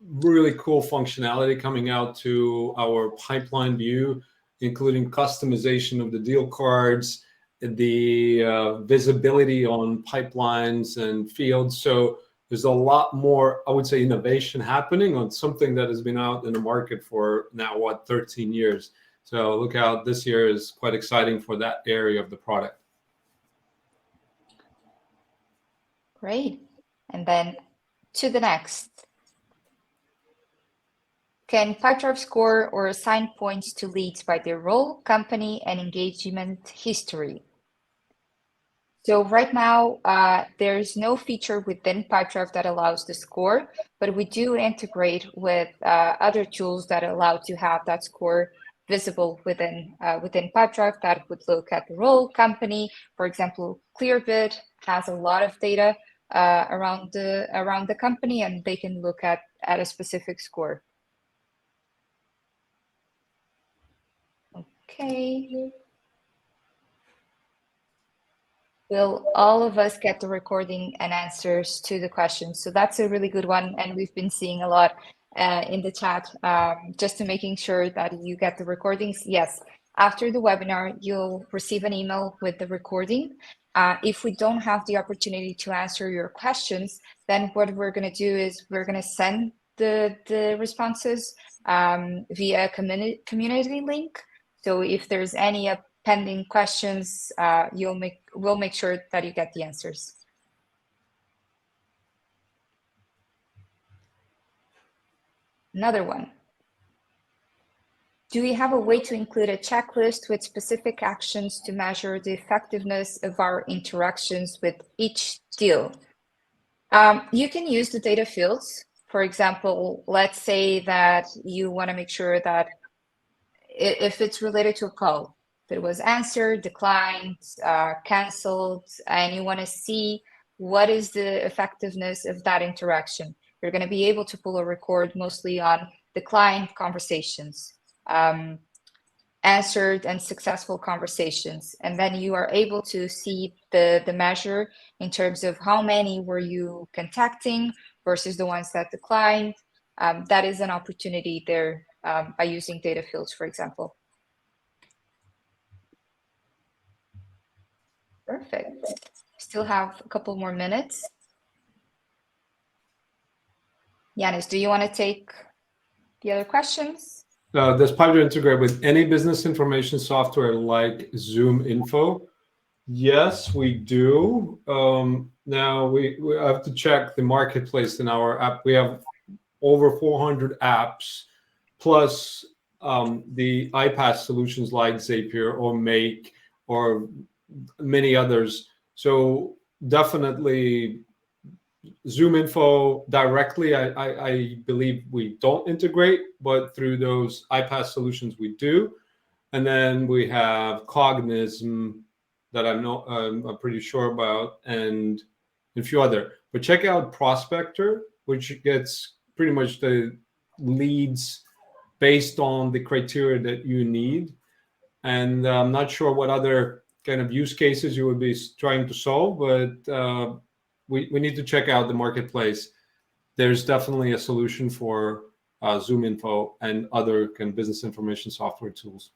really cool functionality coming out to our pipeline view, including customization of the deal cards, the visibility on pipelines and fields. So there's a lot more, I would say, innovation happening on something that has been out in the market for now, 13 years. So look out, this year is quite exciting for that area of the product. Great. And then to the next. Can Pipedrive score or assign points to leads by their role, company, and engagement history? So right now, there's no feature within Pipedrive that allows the score, but we do integrate with other tools that allow to have that score visible within Pipedrive that would look at the role, company. For example, Clearbit has a lot of data around the company, and they can look at a specific score. Okay. Will all of us get the recording and answers to the questions? So that's a really good one. And we've been seeing a lot in the chat, just to making sure that you get the recordings. Yes, after the webinar, you'll receive an email with the recording. If we don't have the opportunity to answer your questions, then what we're going to do is we're going to send the responses via a community link. So if there's any pending questions, we'll make sure that you get the answers. Another one. Do we have a way to include a checklist with specific actions to measure the effectiveness of our interactions with each deal? You can use the data fields. For example, let's say that you want to make sure that if it's related to a call, if it was answered, declined, canceled, and you want to see what is the effectiveness of that interaction, you're going to be able to pull a record mostly on declined conversations, answered and successful conversations. And then you are able to see the measure in terms of how many were you contacting versus the ones that declined. That is an opportunity there by using data fields, for example. Perfect. Still have a couple more minutes. Janis, do you want to take the other questions? Does Pipedrive integrate with any business information software like Zoom Info? Yes, we do. Now we have to check the marketplace in our app. We have over 400 apps, plus the iPaaS solutions like Zapier or Make or many others. So definitely Zoom Info directly, I believe we don't integrate, but through those iPaaS solutions we do. And then we have Cognism that I'm pretty sure about, and a few other. But check out Prospector, which gets pretty much the leads based on the criteria that you need. And I'm not sure what other kind of use cases you would be trying to solve, but we need to check out the marketplace. There's definitely a solution for Zoom Info and other kind of business information software tools.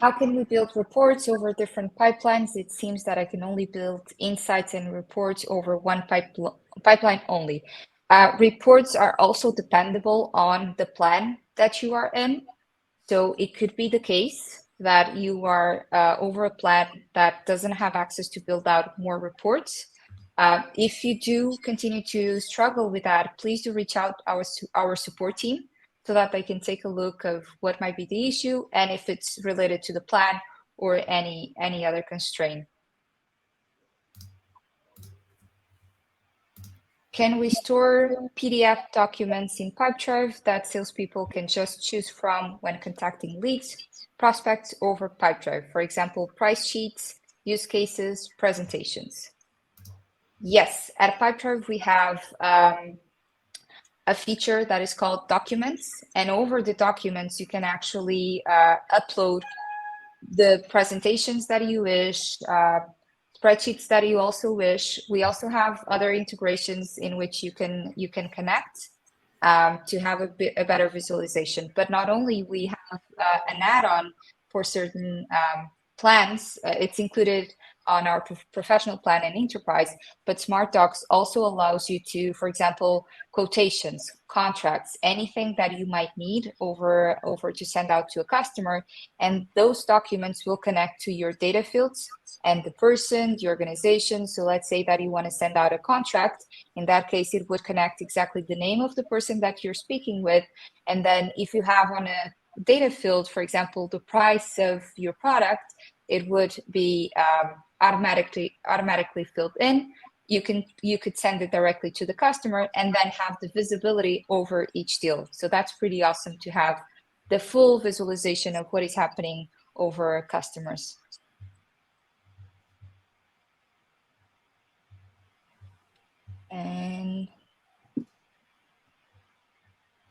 How can we build reports over different pipelines? It seems that I can only build insights and reports over one pipeline only. Reports are also dependable on the plan that you are in. So it could be the case that you are over a plan that doesn't have access to build out more reports. If you do continue to struggle with that, please do reach out our support team so that they can take a look of what might be the issue and if it's related to the plan or any other constraint. Can we store PDF documents in Pipedrive that salespeople can just choose from when contacting leads, prospects over Pipedrive? For example, price sheets, use cases, presentations. Yes, at Pipedrive we have a feature that is called documents, and over the documents you can actually upload the presentations that you wish, spreadsheets that you also wish. We also have other integrations in which you can connect to have a better visualization. But not only we have an add-on for certain plans, it's included on our professional plan and enterprise, but Smart Docs also allows you to, for example, quotations, contracts, anything that you might need over to send out to a customer, and those documents will connect to your data fields and the person, the organization. So let's say that you want to send out a contract. In that case, it would connect exactly the name of the person that you're speaking with. And then if you have on a data field, for example, the price of your product, it would be automatically filled in. You could send it directly to the customer and then have the visibility over each deal. So that's pretty awesome to have the full visualization of what is happening over customers. And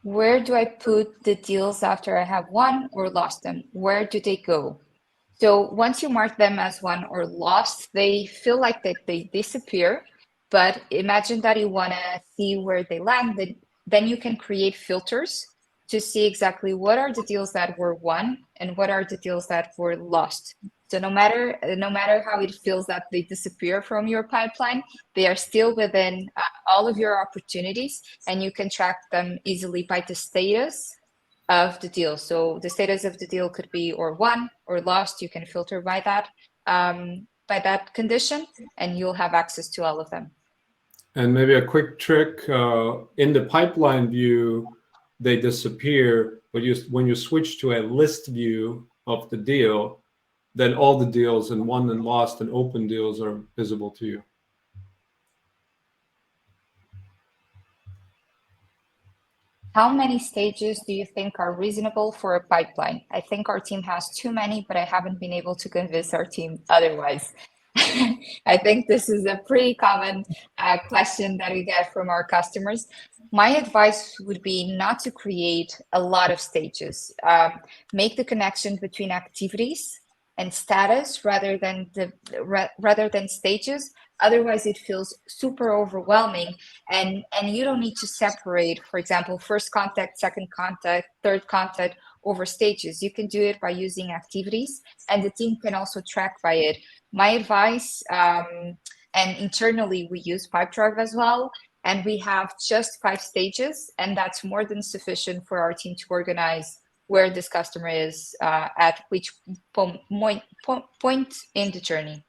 where do I put the deals after I have won or lost them? Where do they go? So once you mark them as won or lost, they feel like that they disappear. But imagine that you want to see where they landed. Then you can create filters to see exactly what are the deals that were won and what are the deals that were lost. So no matter how it feels that they disappear from your pipeline, they are still within all of your opportunities, and you can track them easily by the status of the deal. So the status of the deal could be or won or lost. You can filter by that condition, and you'll have access to all of them. And maybe a quick trick, in the pipeline view, they disappear, but when you switch to a list view of the deal, then all the deals and won and lost and open deals are visible to you. How many stages do you think are reasonable for a pipeline? I think our team has too many, but I haven't been able to convince our team otherwise. I think this is a pretty common question that we get from our customers. My advice would be not to create a lot of stages. Make the connection between activities and status rather than stages Otherwise, it feels super overwhelming, and you don't need to separate, for example, first contact, second contact, third contact over stages. You can do it by using activities, and the team can also track by it. My advice, and internally we use Pipedrive as well, and we have just 5 stages, and that's more than sufficient for our team to organize where this customer is at which point in the journey.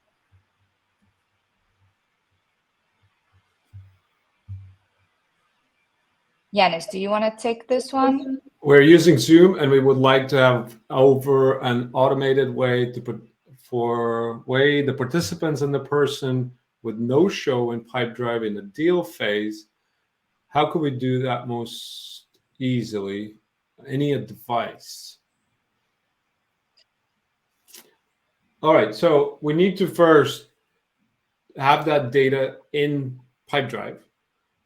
Janis, do you want to take this one? We're using Zoom, and we would like to have over an automated way to put the participants and the person with no show in Pipedrive in the deal phase. How could we do that most easily? Any advice? All right, so we need to first have that data in Pipedrive.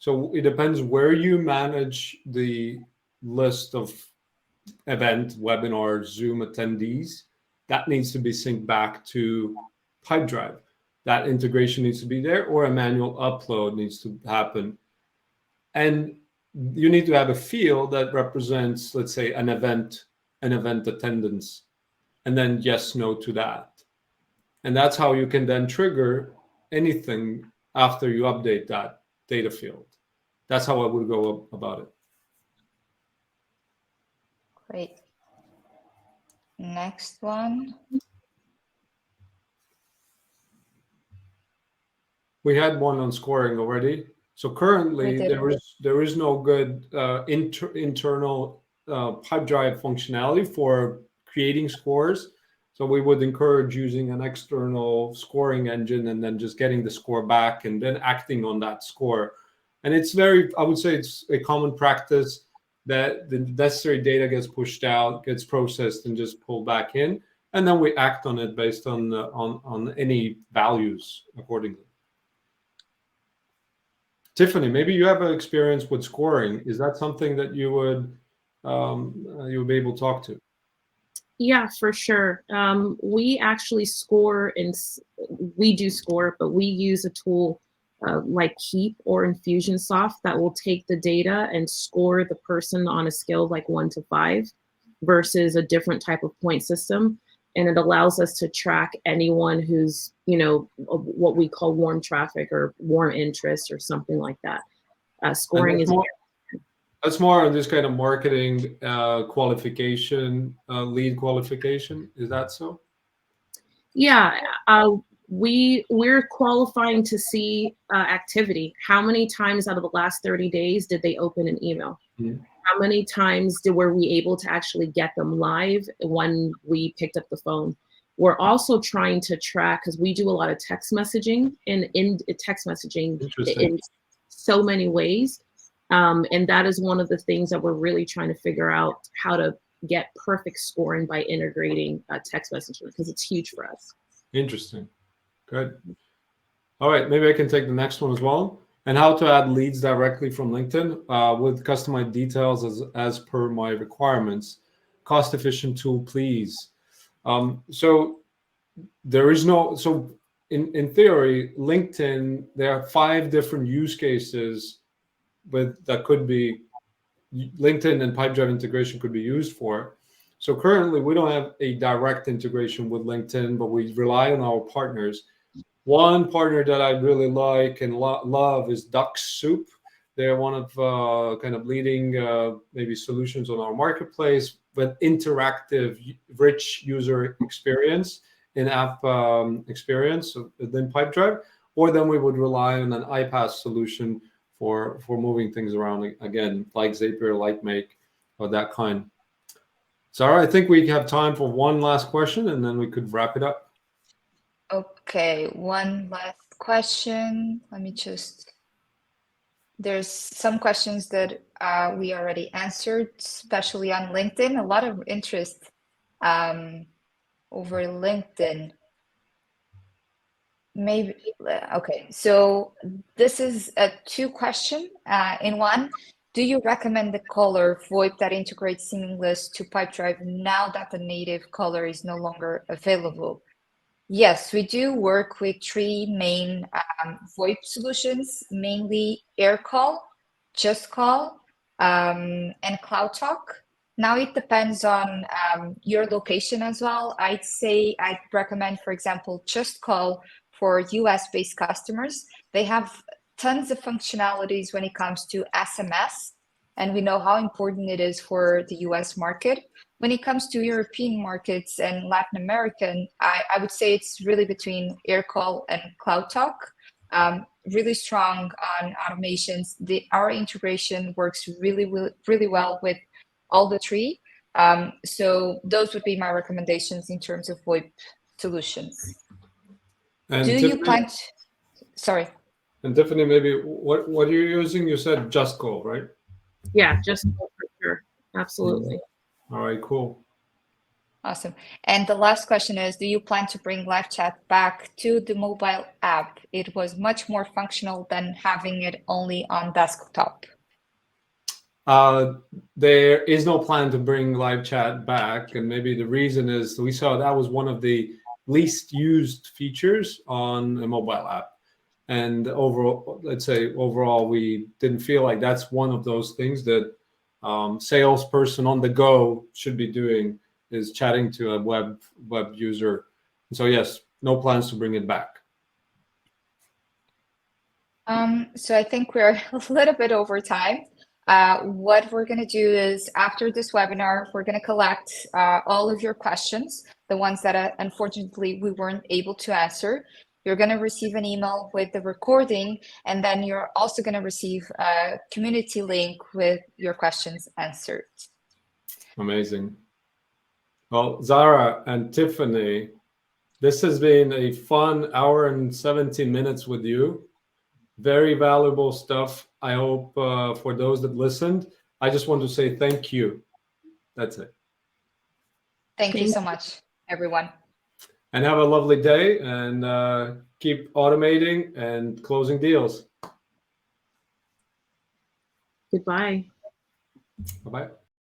So it depends where you manage the list of event, webinar, Zoom attendees. That needs to be synced back to Pipedrive. That integration needs to be there, or a manual upload needs to happen. And you need to have a field that represents, let's say, an event attendance, and then yes, no to that. And that's how you can then trigger anything after you update that data field. That's how I would go about it. Great. Next one. We had one on scoring already. So currently there is no good internal Pipedrive functionality for creating scores. So we would encourage using an external scoring engine and then just getting the score back and then acting on that score. And it's I would say it's a common practice that the necessary data gets pushed out, gets processed, and just pulled back in, and then we act on it based on any values accordingly. Tiffany, maybe you have an experience with scoring. Is that something that you would be able to talk to? Yeah, for sure. We actually score, and we do score, but we use a tool like Keep or Infusionsoft that will take the data and score the person on a scale of like 1 to 5 versus a different type of point system. And it allows us to track anyone who's, what we call warm traffic or warm interest or something like that. Scoring is that's more on this kind of marketing qualification, lead qualification. Is that so? Yeah, we're qualifying to see activity. How many times out of the last 30 days did they open an email? Mm-hmm. How many times were we able to actually get them live when we picked up the phone? We're also trying to track, because we do a lot of text messaging, and in text messaging in so many ways. And that is one of the things that we're really trying to figure out, how to get perfect scoring by integrating text messaging, because it's huge for us. Interesting. Good. All right, maybe I can take the next one as well. And how to add leads directly from LinkedIn with customized details as per my requirements. Cost efficient tool, please. So there is no, so in theory, LinkedIn, there are 5 different use cases that could be LinkedIn and Pipedrive integration could be used for. So currently we don't have a direct integration with LinkedIn, but we rely on our partners. One partner that I really like and love is Duck Soup. They're one of kind of leading maybe solutions on our marketplace with interactive, rich user experience, in-app experience within Pipedrive. Or then we would rely on an iPaaS solution for moving things around again, like Zapier, Lightmake, or that kind. Zahra, I think we have time for one last question, and then we could wrap it up. Okay, one last question. Let me just, there's some questions that we already answered, especially on LinkedIn. A lot of interest over LinkedIn. Maybe, okay, so this is a 2 question in one. Do you recommend the color VoIP that integrates seamless to Pipedrive now that the native color is no longer available? Yes, we do work with three main VoIP solutions, mainly AirCall, Just Call, and Cloud Talk. Now it depends on your location as well. I'd say I'd recommend, for example, Just Call for US-based customers. They have tons of functionalities when it comes to SMS, and we know how important it is for the US market. When it comes to European markets and Latin American, I would say it's really between AirCall and Cloud Talk. Really strong on automations. Our integration works really well with all the three. So those would be my recommendations in terms of VoIP solutions. And Do you Tiffany, plan to, sorry. and Tiffany, maybe what are you using? You said Just Call, right? Yeah, just for sure. Absolutely. All right, cool. Awesome. And the last question is, do you plan to bring live chat back to the mobile app? It was much more functional than having it only on desktop. There is no plan to bring live chat back, and maybe the reason is we saw that was one of the least used features on a mobile app. And overall, let's say overall, we didn't feel like that's one of those things that salesperson on the go should be doing, is chatting to a web user. And so yes, no plans to bring it back. So I think we're a little bit over time. What we're going to do is after this webinar, we're going to collect all of your questions, the ones that unfortunately we weren't able to answer. You're going to receive an email with the recording, and then you're also going to receive a community link with your questions answered. Amazing. Well, Zahra and Tiffany, this has been a fun hour and 17 minutes with you. Very valuable stuff. I hope for those that listened, I just want to say thank you. That's it. Thank you so much, everyone. And have a lovely day, and keep automating and closing deals. Goodbye. Bye-bye.